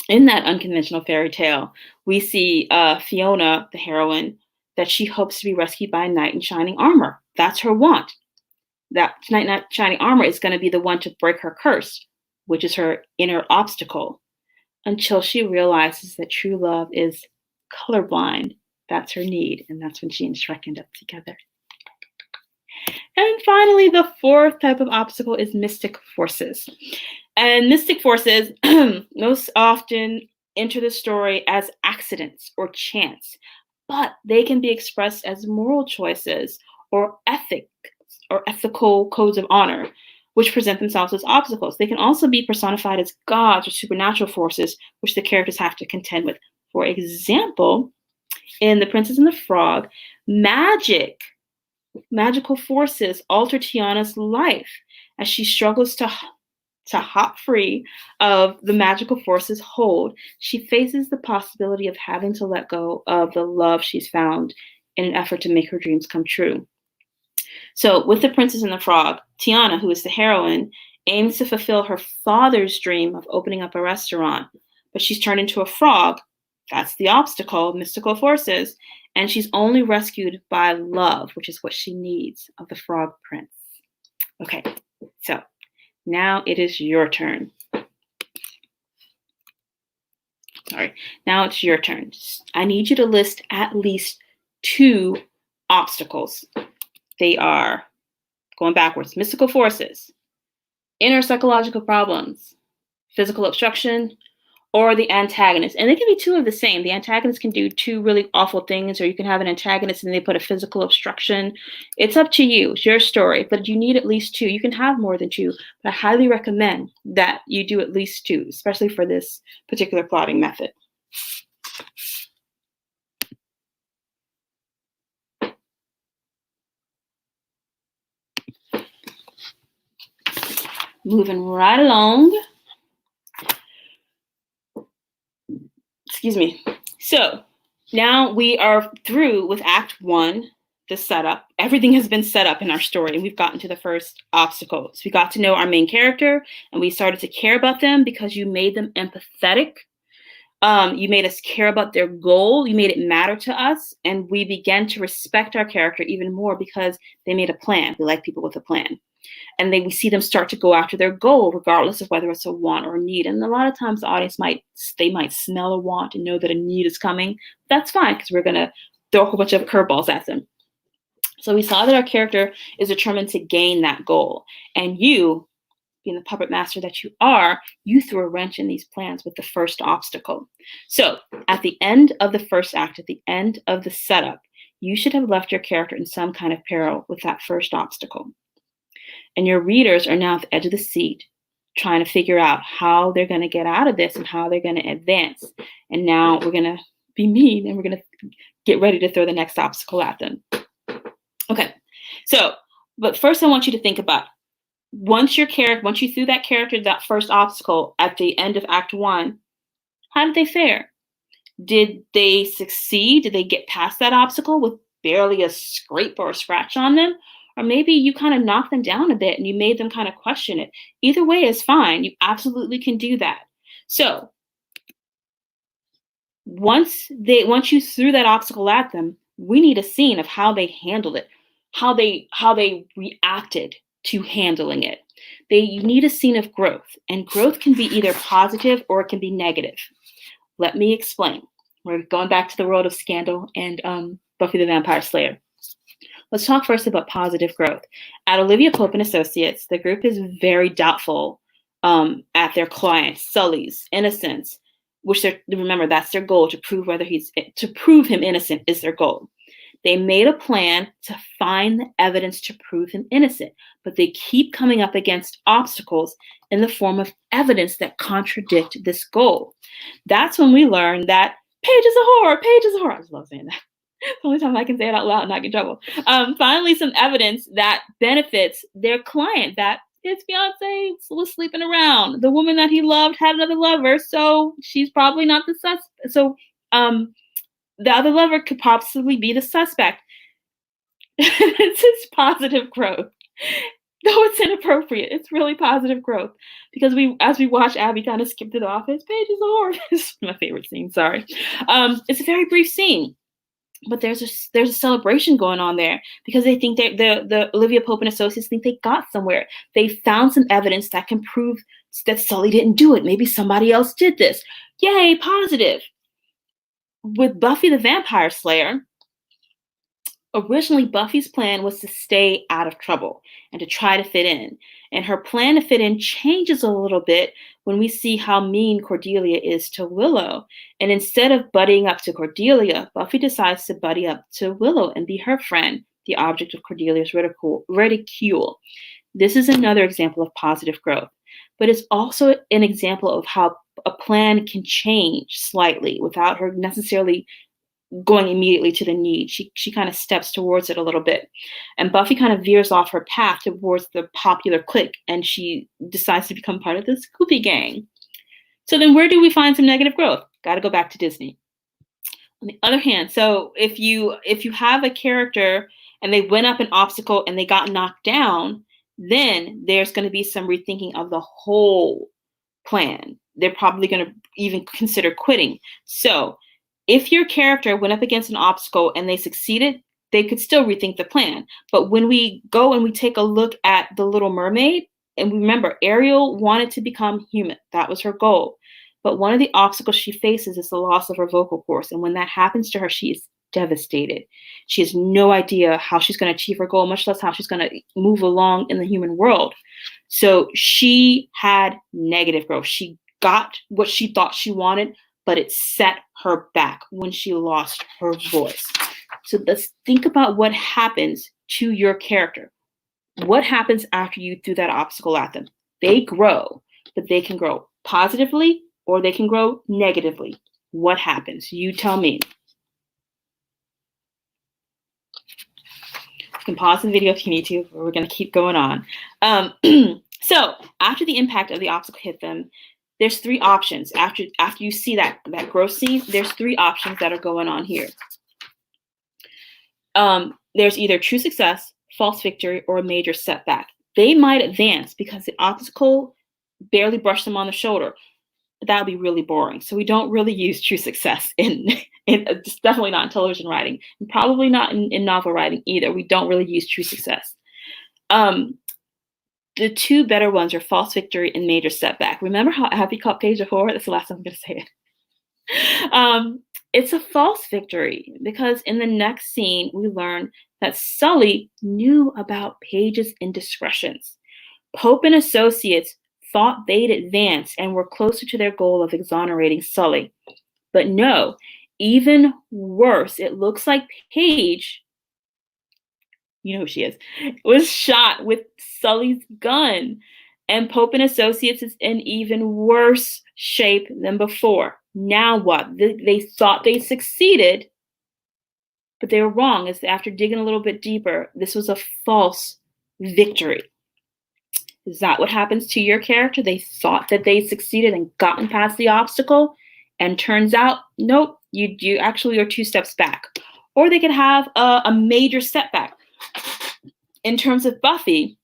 in that unconventional fairy tale, we see Fiona, the heroine, that she hopes to be rescued by a knight in shining armor. That's her want. That knight in shining armor is going to be the one to break her curse, which is her inner obstacle, until she realizes that true love is colorblind. That's her need, and that's when she and Shrek end up together. And finally, the fourth type of obstacle is mystic forces. And mystic forces most often enter the story as accidents or chance, but they can be expressed as moral choices or ethical codes of honor, which present themselves as obstacles. They can also be personified as gods or supernatural forces, which the characters have to contend with. For example, in The Princess and the Frog, magical forces alter Tiana's life as she struggles to hop free of the magical forces hold. She faces the possibility of having to let go of the love she's found in an effort to make her dreams come true. So with The Princess and the Frog, Tiana, who is the heroine, aims to fulfill her father's dream of opening up a restaurant, but she's turned into a frog. That's the obstacle, mystical forces, and she's only rescued by love, which is what she needs of the frog prince. Okay, so now it is your turn. Sorry, now it's your turn. I need you to list at least 2 obstacles. They are, going backwards, mystical forces, inner psychological problems, physical obstruction, or the antagonist. And they can be two of the same. The antagonist can do two really awful things, or you can have an antagonist and they put a physical obstruction. It's up to you. It's your story, but you need at least two. You can have more than two, but I highly recommend that you do at least two, especially for this particular plotting method. Moving right along. Excuse me. So now we are through with Act 1, the setup. Everything has been set up in our story, and we've gotten to the first obstacles. We got to know our main character, and we started to care about them because you made them empathetic. You made us care about their goal. You made it matter to us, and we began to respect our character even more because they made a plan. We like people with a plan. And then we see them start to go after their goal, regardless of whether it's a want or a need. And a lot of times the audience might smell a want and know that a need is coming. That's fine, because we're going to throw a whole bunch of curveballs at them. So we saw that our character is determined to gain that goal. And you, being the puppet master that you are, you threw a wrench in these plans with the first obstacle. So at the end of the first act, at the end of the setup, you should have left your character in some kind of peril with that first obstacle. And your readers are now at the edge of the seat, trying to figure out how they're going to get out of this and how they're going to advance. And now we're going to be mean and we're going to get ready to throw the next obstacle at them. Okay, so, but first I want you to think about, once you threw that character that first obstacle at the end of Act 1, how did they fare? Did they succeed? Did they get past that obstacle with barely a scrape or a scratch on them? Or maybe you kind of knocked them down a bit and you made them kind of question it. Either way is fine. You absolutely can do that. So once you threw that obstacle at them, we need a scene of how they handled it, how they reacted to handling it. You need a scene of growth, and growth can be either positive or it can be negative. Let me explain. We're going back to the world of Scandal and Buffy the Vampire Slayer. Let's talk first about positive growth. At Olivia Pope and Associates, the group is very doubtful at their client Sully's innocence, which remember, that's their goal, to prove him innocent is their goal. They made a plan to find the evidence to prove him innocent, but they keep coming up against obstacles in the form of evidence that contradict this goal. That's when we learn that Paige is a whore. Paige is a whore. I just love saying that. The only time I can say it out loud and not get in trouble. Finally, some evidence that benefits their client, that his fiance was sleeping around. The woman that he loved had another lover, so she's probably not the suspect. So the other lover could possibly be the suspect. This is positive growth. Though it's inappropriate, it's really positive growth. Because as we watch Abby kind of skip to the office, Paige is a whore. This is my favorite scene, sorry. It's a very brief scene. But there's a celebration going on there because they think the Olivia Pope and Associates think they got somewhere. They found some evidence that can prove that Sully didn't do it. Maybe somebody else did this. Yay, positive. With Buffy the Vampire Slayer, originally Buffy's plan was to stay out of trouble and to try to fit in. And her plan to fit in changes a little bit when we see how mean Cordelia is to Willow. And instead of buddying up to Cordelia, Buffy decides to buddy up to Willow and be her friend, the object of Cordelia's ridicule. This is another example of positive growth, but it's also an example of how a plan can change slightly without her necessarily going immediately to the need. She kind of steps towards it a little bit. And Buffy kind of veers off her path towards the popular clique, and she decides to become part of the Scooby Gang. So then where do we find some negative growth? Got to go back to Disney. On the other hand, so if you have a character and they went up an obstacle and they got knocked down, then there's going to be some rethinking of the whole plan. They're probably going to even consider quitting. So if your character went up against an obstacle and they succeeded, they could still rethink the plan. But when we go and we take a look at The Little Mermaid, and remember, Ariel wanted to become human. That was her goal. But one of the obstacles she faces is the loss of her vocal cords. And when that happens to her, she is devastated. She has no idea how she's going to achieve her goal, much less how she's going to move along in the human world. So she had negative growth. She got what she thought she wanted, but it set her back when she lost her voice. So let's think about what happens to your character. What happens after you threw that obstacle at them? They grow, but they can grow positively or they can grow negatively. What happens? You tell me. You can pause the video if you need to, or we're going to keep going on. So after the impact of the obstacle hit them, there's three options. After you see that growth scene, there's three options that are going on here. There's either true success, false victory, or a major setback. They might advance because the obstacle barely brushed them on the shoulder. That would be really boring. So we don't really use true success in definitely not in television writing, and probably not in novel writing either. We don't really use true success. The two better ones are false victory and major setback. Remember how Abby caught page 4? That's the last time I'm going to say it. It's a false victory because in the next scene, we learn that Sully knew about Paige's indiscretions. Pope and associates thought they'd advance and were closer to their goal of exonerating Sully. But no, even worse, it looks like Paige, you know who she is, was shot with Sully's gun. And Pope and associates is in even worse shape than before. Now what? They thought they succeeded, but they were wrong. As after digging a little bit deeper, this was a false victory. Is that what happens to your character? They thought that they succeeded and gotten past the obstacle, and turns out, nope, you actually are 2 steps back. Or they could have a major setback. In terms of Buffy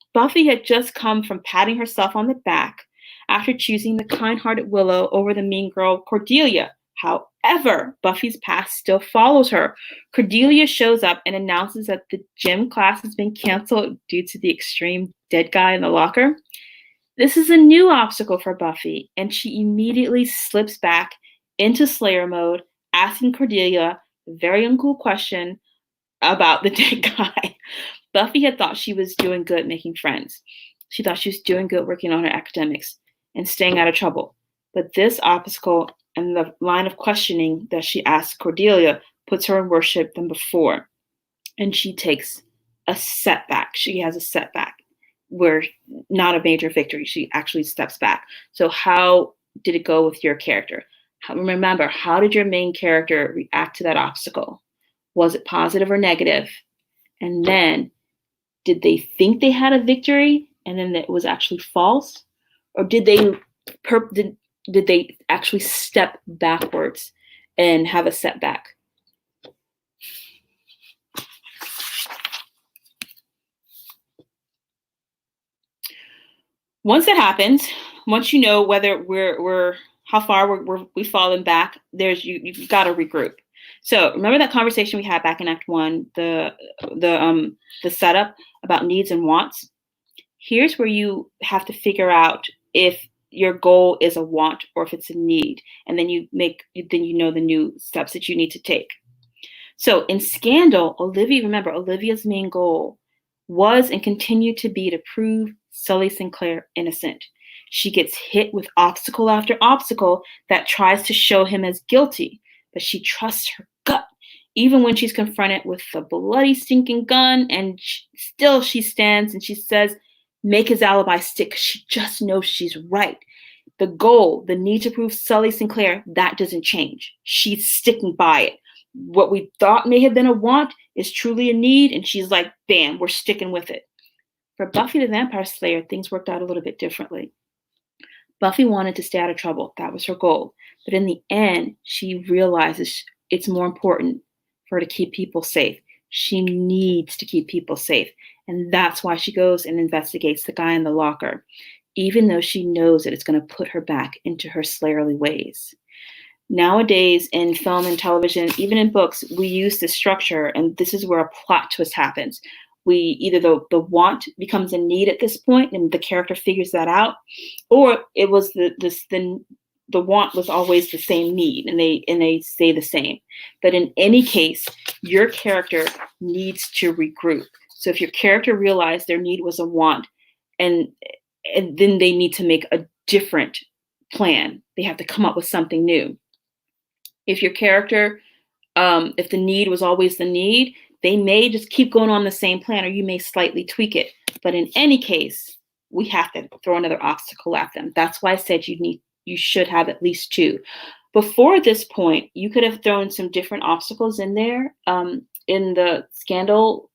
had just come from patting herself on the back after choosing the kind-hearted Willow over the mean girl Cordelia. However, Buffy's past still follows her. Cordelia shows up and announces that the gym class has been canceled due to the extreme dead guy in the locker. This is a new obstacle for Buffy, and she immediately slips back into Slayer mode, asking Cordelia a very uncool question about the dead guy. Buffy had thought she was doing good making friends. She thought she was doing good working on her academics and staying out of trouble. But this obstacle and the line of questioning that she asked Cordelia puts her in worse shape than before. And she takes a setback. She has a setback where not a major victory. She actually steps back. So how did it go with your character? Remember, how did your main character react to that obstacle? Was it positive or negative? And then, did they think they had a victory and then it was actually false? Or did they actually step backwards and have a setback? Once that happens, once you know whether we're how far we've fallen back, you've got to regroup. So remember that conversation we had back in Act 1, the setup about needs and wants? Here's where you have to figure out if your goal is a want or if it's a need, and then you know the new steps that you need to take. So in Scandal, Olivia's main goal was and continued to be to prove Sully Sinclair innocent. She gets hit with obstacle after obstacle that tries to show him as guilty, but she trusts her gut, even when she's confronted with the bloody stinking gun, and still she stands and she says, make his alibi stick, because she just knows she's right. The goal, the need to prove Sully Sinclair, that doesn't change. She's sticking by it. What we thought may have been a want is truly a need, and she's like, bam, we're sticking with it. For Buffy the Vampire Slayer, things worked out a little bit differently. Buffy wanted to stay out of trouble. That was her goal. But in the end, she realizes it's more important for her to keep people safe. She needs to keep people safe. And that's why she goes and investigates the guy in the locker, even though she knows that it's going to put her back into her slayerly ways. Nowadays, in film and television, even in books, we use this structure, and this is where a plot twist happens. Either the want becomes a need at this point, and the character figures that out, or it was the the want was always the same need, and they stay the same. But in any case, your character needs to regroup. So if your character realized their need was a want, and then they need to make a different plan. They have to come up with something new. If your character, if the need was always the need, they may just keep going on the same plan, or you may slightly tweak it. But in any case, we have to throw another obstacle at them. That's why I said you should have at least two. Before this point, you could have thrown some different obstacles in there. In the Scandal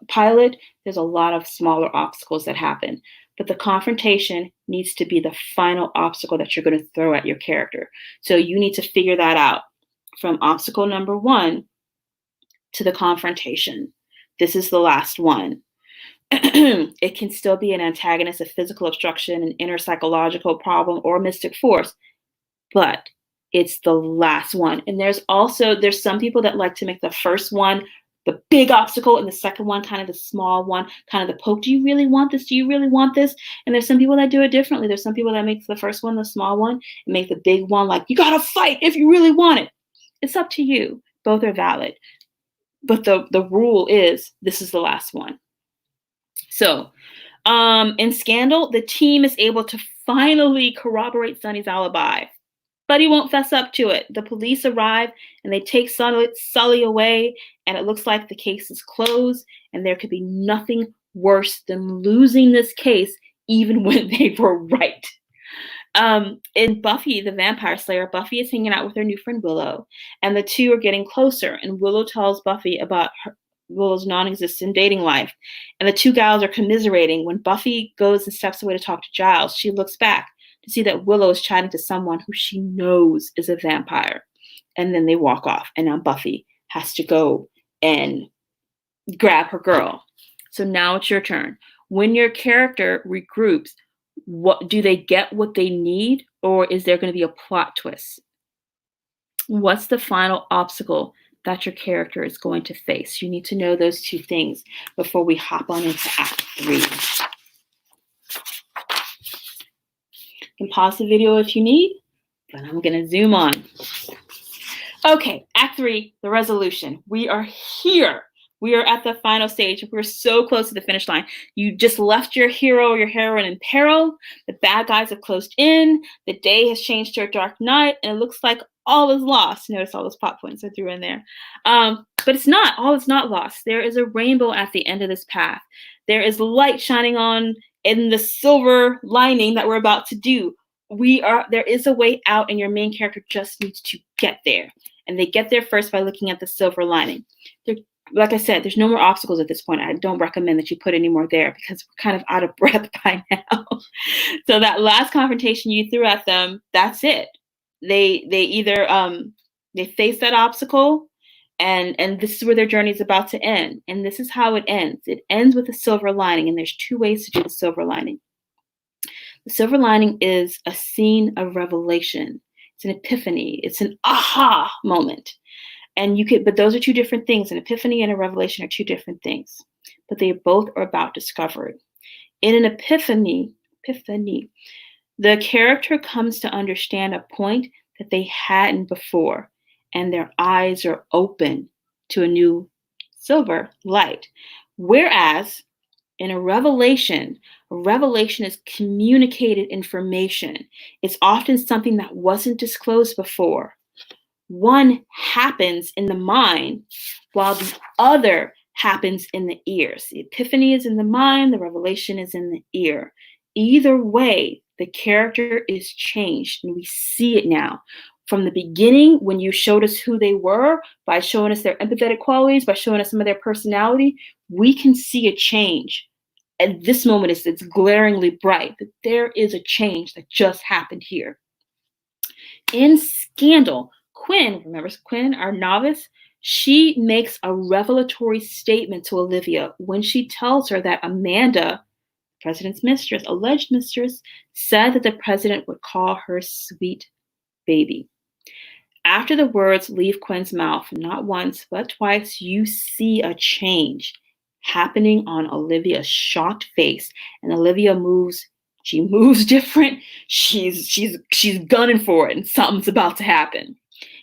pilot, there's a lot of smaller obstacles that happen. But the confrontation needs to be the final obstacle that you're going to throw at your character. So you need to figure that out from obstacle number 1 to the confrontation. This is the last one. It can still be an antagonist, a physical obstruction, an inner psychological problem, or a mystic force, but it's the last one. And there's some people that like to make the first one the big obstacle and the second one kind of the small one, kind of the poke. Do you really want this? Do you really want this? And there's some people that do it differently. There's some people that make the first one the small one and make the big one like, you gotta fight if you really want it. It's up to you. Both are valid. But the rule is this is the last one. So in Scandal, the team is able to finally corroborate Sonny's alibi, but he won't fess up to it. The police arrive and they take Sully away, and it looks like the case is closed, and there could be nothing worse than losing this case even when they were right. In Buffy, the Vampire Slayer, Buffy is hanging out with her new friend Willow, and the two are getting closer, and Willow tells Buffy about Willow's non-existent dating life, and the two gals are commiserating. When Buffy goes and steps away to talk to Giles, she looks back to see that Willow is chatting to someone who she knows is a vampire, and then they walk off, and now Buffy has to go and grab her girl. So now it's your turn. When your character regroups, what do they get what they need, or is there going to be a plot twist? What's the final obstacle that your character is going to face? You need to know those two things before we hop on into Act 3. You can pause the video if you need, but I'm going to zoom on. Okay, Act 3, the resolution. We are here. We are at the final stage. We're so close to the finish line. You just left your hero or your heroine in peril. The bad guys have closed in. The day has changed to a dark night, and it looks like all is lost. Notice all those plot points I threw in there. But it's not. All is not lost. There is a rainbow at the end of this path. There is light shining on in the silver lining that we're about to do. There is a way out, and your main character just needs to get there. And they get there first by looking at the silver lining. Like I said, there's no more obstacles at this point. I don't recommend that you put any more there because we're kind of out of breath by now. So that last confrontation you threw at them, that's it. They either they face that obstacle, and this is where their journey is about to end. And this is how it ends. It ends with a silver lining, and there's two ways to do the silver lining. The silver lining is a scene of revelation. It's an epiphany. It's an aha moment. But those are two different things. An epiphany and a revelation are two different things, but they both are about discovery. In an epiphany, the character comes to understand a point that they hadn't before, and their eyes are open to a new silver light. Whereas in a revelation is communicated information. It's often something that wasn't disclosed before. One happens in the mind while the other happens in the ears. The epiphany is in the mind, the revelation is in the ear. Either way, the character is changed, and we see it now. From the beginning, when you showed us who they were, by showing us their empathetic qualities, by showing us some of their personality, we can see a change. At this moment, it's glaringly bright that there is a change that just happened here. In Scandal, Quinn, remember Quinn, our novice, she makes a revelatory statement to Olivia when she tells her that Amanda, the president's mistress, alleged mistress, said that the president would call her sweet baby. After the words leave Quinn's mouth, not once, but twice, you see a change happening on Olivia's shocked face, and Olivia moves She moves different. She's gunning for it, and something's about to happen.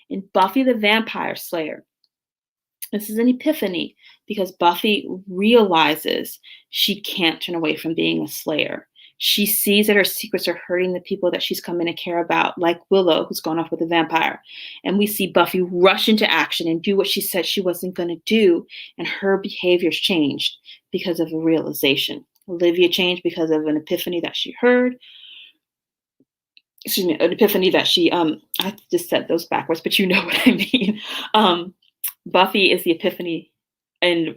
In Buffy the Vampire Slayer, this is an epiphany because Buffy realizes she can't turn away from being a slayer. She sees that her secrets are hurting the people that she's coming to care about, like Willow, who's gone off with a vampire. And we see Buffy rush into action and do what she said she wasn't going to do. And her behavior's changed because of a realization. Olivia changed because of an epiphany that she heard. Excuse me, an epiphany that she, I just said those backwards, but you know what I mean. Buffy is the epiphany and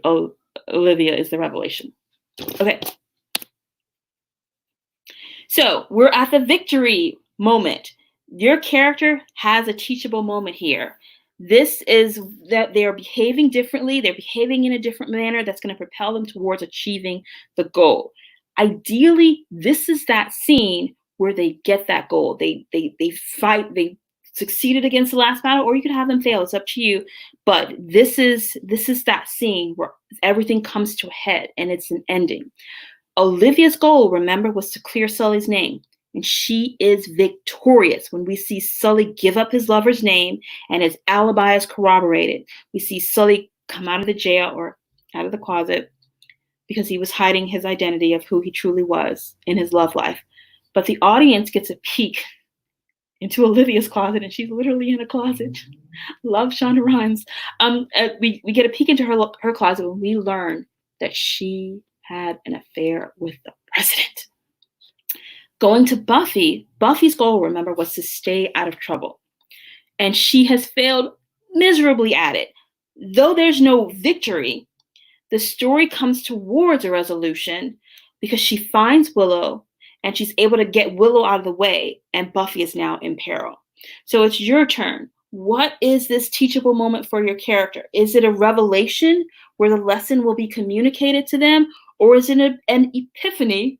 Olivia is the revelation. Okay. So we're at the victory moment. Your character has a teachable moment here. This is that they're behaving differently. They're behaving in a different manner that's going to propel them towards achieving the goal. Ideally, this is that scene where they get that goal. They fight, they succeeded against the last battle, or you could have them fail. It's up to you. But this is that scene where everything comes to a head and it's an ending. Olivia's goal, remember, was to clear Sully's name. And she is victorious when we see Sully give up his lover's name and his alibi is corroborated. We see Sully come out of the jail or out of the closet because he was hiding his identity of who he truly was in his love life. But the audience gets a peek into Olivia's closet, and she's literally in a closet. Love Shonda Rhimes. We get a peek into her closet when we learn that she had an affair with the president. Going to Buffy, Buffy's goal, remember, was to stay out of trouble. And she has failed miserably at it. Though there's no victory, the story comes towards a resolution because she finds Willow and she's able to get Willow out of the way, and Buffy is now in peril. So it's your turn. What is this teachable moment for your character? Is it a revelation where the lesson will be communicated to them? Or is it an epiphany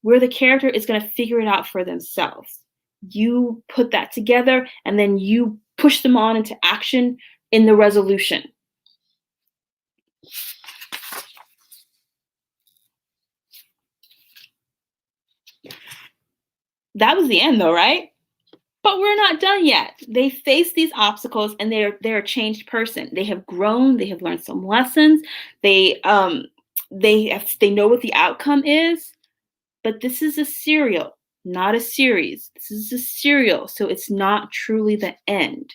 where the character is going to figure it out for themselves? You put that together and then you push them on into action in the resolution. That was the end though, right? But we're not done yet. They face these obstacles and they're a changed person. They have grown, they have learned some lessons. They know what the outcome is, but this is a serial, not a series. This is a serial, so it's not truly the end.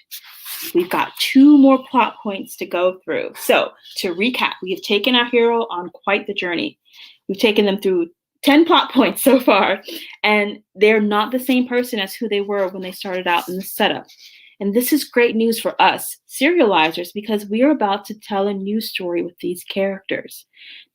We've got 2 more plot points to go through. So to recap, we have taken our hero on quite the journey. We've taken them through 10 plot points so far, and they're not the same person as who they were when they started out in the setup. And this is great news for us, serializers, because we are about to tell a new story with these characters.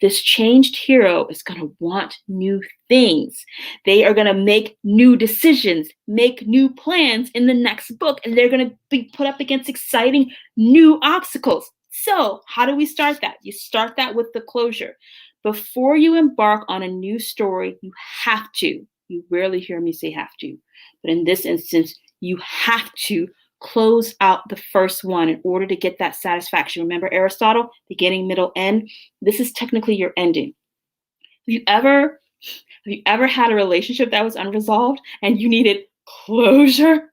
This changed hero is going to want new things. They are going to make new decisions, make new plans in the next book, and they're going to be put up against exciting new obstacles. So how do we start that? You start that with the closure. Before you embark on a new story, you have to, you rarely hear me say have to, but in this instance, you have to close out the first one in order to get that satisfaction. Remember Aristotle, beginning, middle, end? This is technically your ending. Have you ever had a relationship that was unresolved and you needed closure?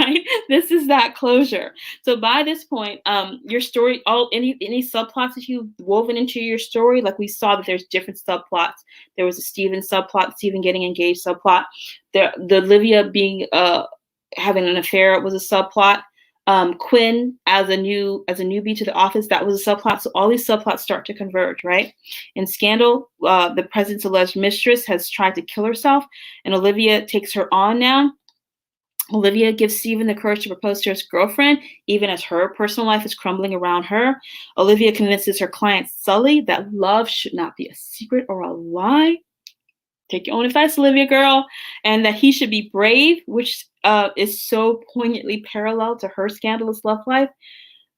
Right? This is that closure. So by this point, your story, any subplots that you've woven into your story, like we saw that there's different subplots. There was a Steven subplot, Steven getting engaged subplot. The Olivia being having an affair was a subplot. Quinn as a newbie to the office, that was a subplot. So all these subplots start to converge, right? In Scandal, the president's alleged mistress has tried to kill herself, and Olivia takes her on now. Olivia gives Steven the courage to propose to his girlfriend, even as her personal life is crumbling around her. Olivia convinces her client Sully that love should not be a secret or a lie. Take your own advice, Olivia girl. And that he should be brave, which is so poignantly parallel to her scandalous love life.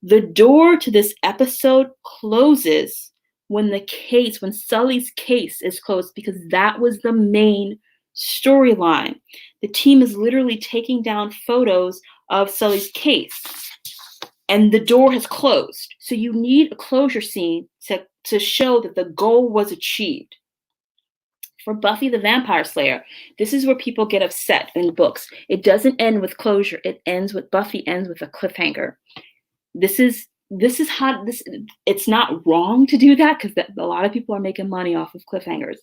The door to this episode closes when Sully's case is closed, because that was the main storyline. The team is literally taking down photos of Sully's case, and the door has closed. So you need a closure scene to show that the goal was achieved. For Buffy the Vampire Slayer, this is where people get upset in books. It doesn't end with closure. It ends with Buffy ends with a cliffhanger. This is how this. It's not wrong to do that because a lot of people are making money off of cliffhangers.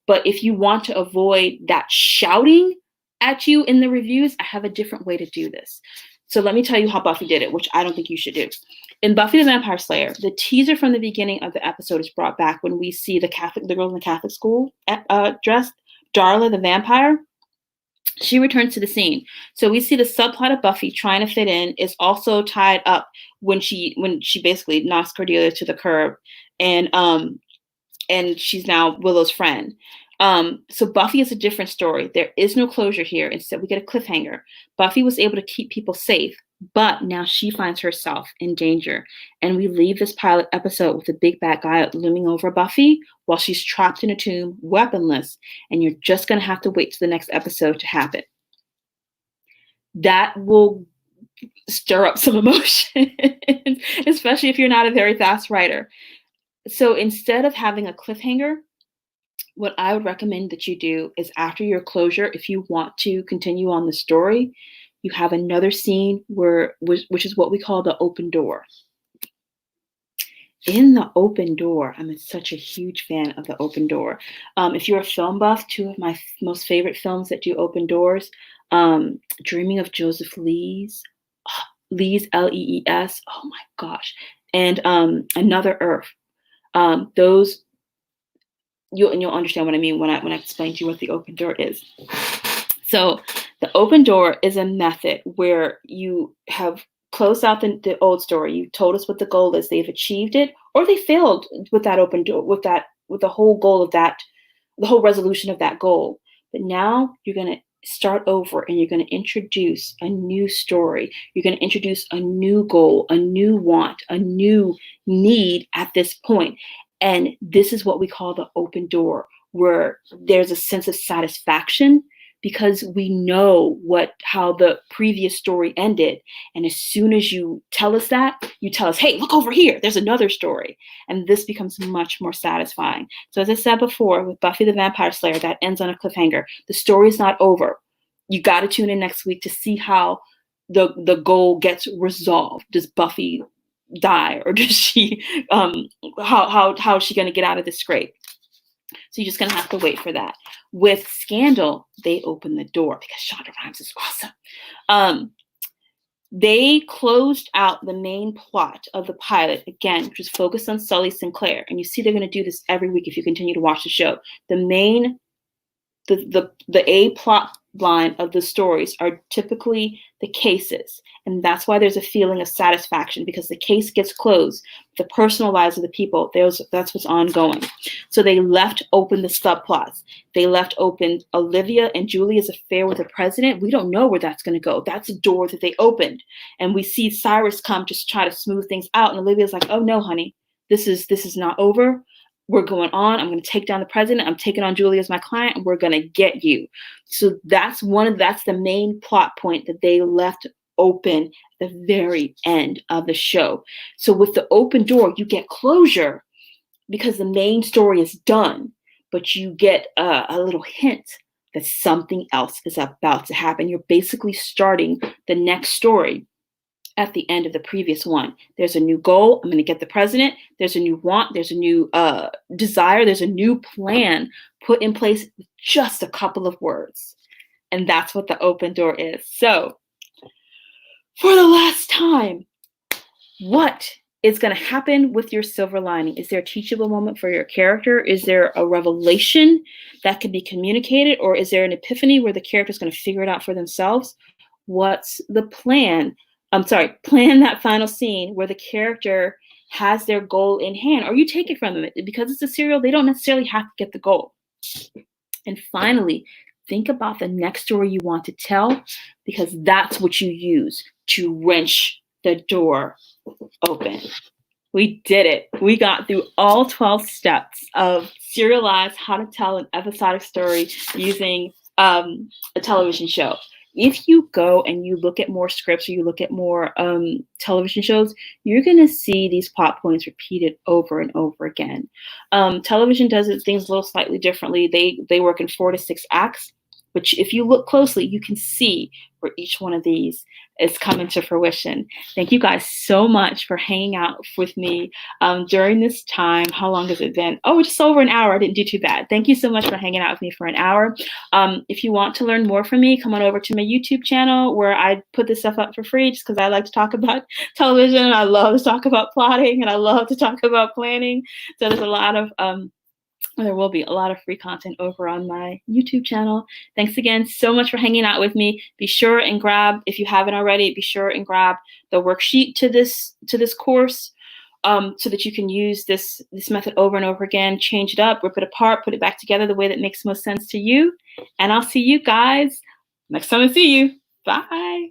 But if you want to avoid that shouting at you in the reviews, I have a different way to do this. So let me tell you how Buffy did it, which I don't think you should do. In Buffy the Vampire Slayer, the teaser from the beginning of the episode is brought back when we see the girl in the Catholic school dressed, Darla the vampire. She returns to the scene. So we see the subplot of Buffy trying to fit in is also tied up when she basically knocks Cordelia to the curb, and she's now Willow's friend. So Buffy is a different story. There is no closure here. Instead, we get a cliffhanger. Buffy was able to keep people safe, but now she finds herself in danger. And we leave this pilot episode with a big bad guy looming over Buffy while she's trapped in a tomb, weaponless. And you're just going to have to wait to the next episode to happen. That will stir up some emotion, especially if you're not a very fast writer. So instead of having a cliffhanger, what I would recommend that you do is after your closure, if you want to continue on the story, you have another scene which is what we call the open door. In the open door, I'm such a huge fan of the open door. If you're a film buff, two of my most favorite films that do open doors, Dreaming of Joseph Lees, Lees, Lees, oh my gosh, and Another Earth. Those you'll understand what I mean when I explain to you what the open door is. So the open door is a method where you have closed out the old story. You told us what the goal is. They've achieved it, or they failed with that open door, with the whole goal of that, the whole resolution of that goal. But now you're going to start over and you're going to introduce a new story. You're going to introduce a new goal, a new want, a new need at this point. And this is what we call the open door, where there's a sense of satisfaction because we know how the previous story ended. And as soon as you tell us that, you tell us, hey, look over here, there's another story. And this becomes much more satisfying. So as I said before, with Buffy the Vampire Slayer, that ends on a cliffhanger. The story's not over. You got to tune in next week to see how the goal gets resolved. Does Buffy die, or does she how is she going to get out of this scrape? So you're just going to have to wait for that. With Scandal, they open the door because Shonda Rhimes is awesome. They closed out the main plot of the pilot, again, which was focused on Sully Sinclair. And you see they're going to do this every week if you continue to watch the show. The A plot line of the stories are typically the cases. And that's why there's a feeling of satisfaction, because the case gets closed. The personal lives of the people, that's what's ongoing. So they left open the subplots. They left open Olivia and Julia's affair with the president. We don't know where that's going to go. That's a door that they opened. And we see Cyrus come to try to smooth things out. And Olivia's like, oh no, honey, this is not over. We're going on. I'm going to take down the president. I'm taking on Julia as my client, and we're going to get you. So that's the main plot point that they left open at the very end of the show. So with the open door, you get closure because the main story is done, but you get a little hint that something else is about to happen. You're basically starting the next story at the end of the previous one. There's a new goal. I'm going to get the president. There's a new want. There's a new desire. There's a new plan put in place with just a couple of words. And that's what the open door is. So for the last time, what is going to happen with your silver lining? Is there a teachable moment for your character? Is there a revelation that can be communicated? Or is there an epiphany where the character is going to figure it out for themselves? What's the plan? Plan that final scene where the character has their goal in hand, or you take it from them. Because it's a serial, they don't necessarily have to get the goal. And finally, think about the next story you want to tell, because that's what you use to wrench the door open. We did it. We got through all 12 steps of Serialized, how to tell an episodic story using a television show. if you go and you look at more scripts or you look at more television shows, you're going to see these plot points repeated over and over again. Television does things a little slightly differently. They work in 4 to 6 acts, which if you look closely, you can see where each one of these is coming to fruition. Thank you guys so much for hanging out with me during this time. How long has it been? Oh, just over an hour. I didn't do too bad. Thank you so much for hanging out with me for an hour. If you want to learn more from me, come on over to my YouTube channel where I put this stuff up for free just because I like to talk about television. I love to talk about plotting and I love to talk about planning. So there's a lot of there will be a lot of free content over on my YouTube channel. Thanks again so much for hanging out with me. Be sure and grab, if you haven't already, be sure and grab the worksheet to this course so that you can use this method over and over again, change it up, rip it apart, put it back together the way that makes most sense to you. And I'll see you guys next time I see you. Bye.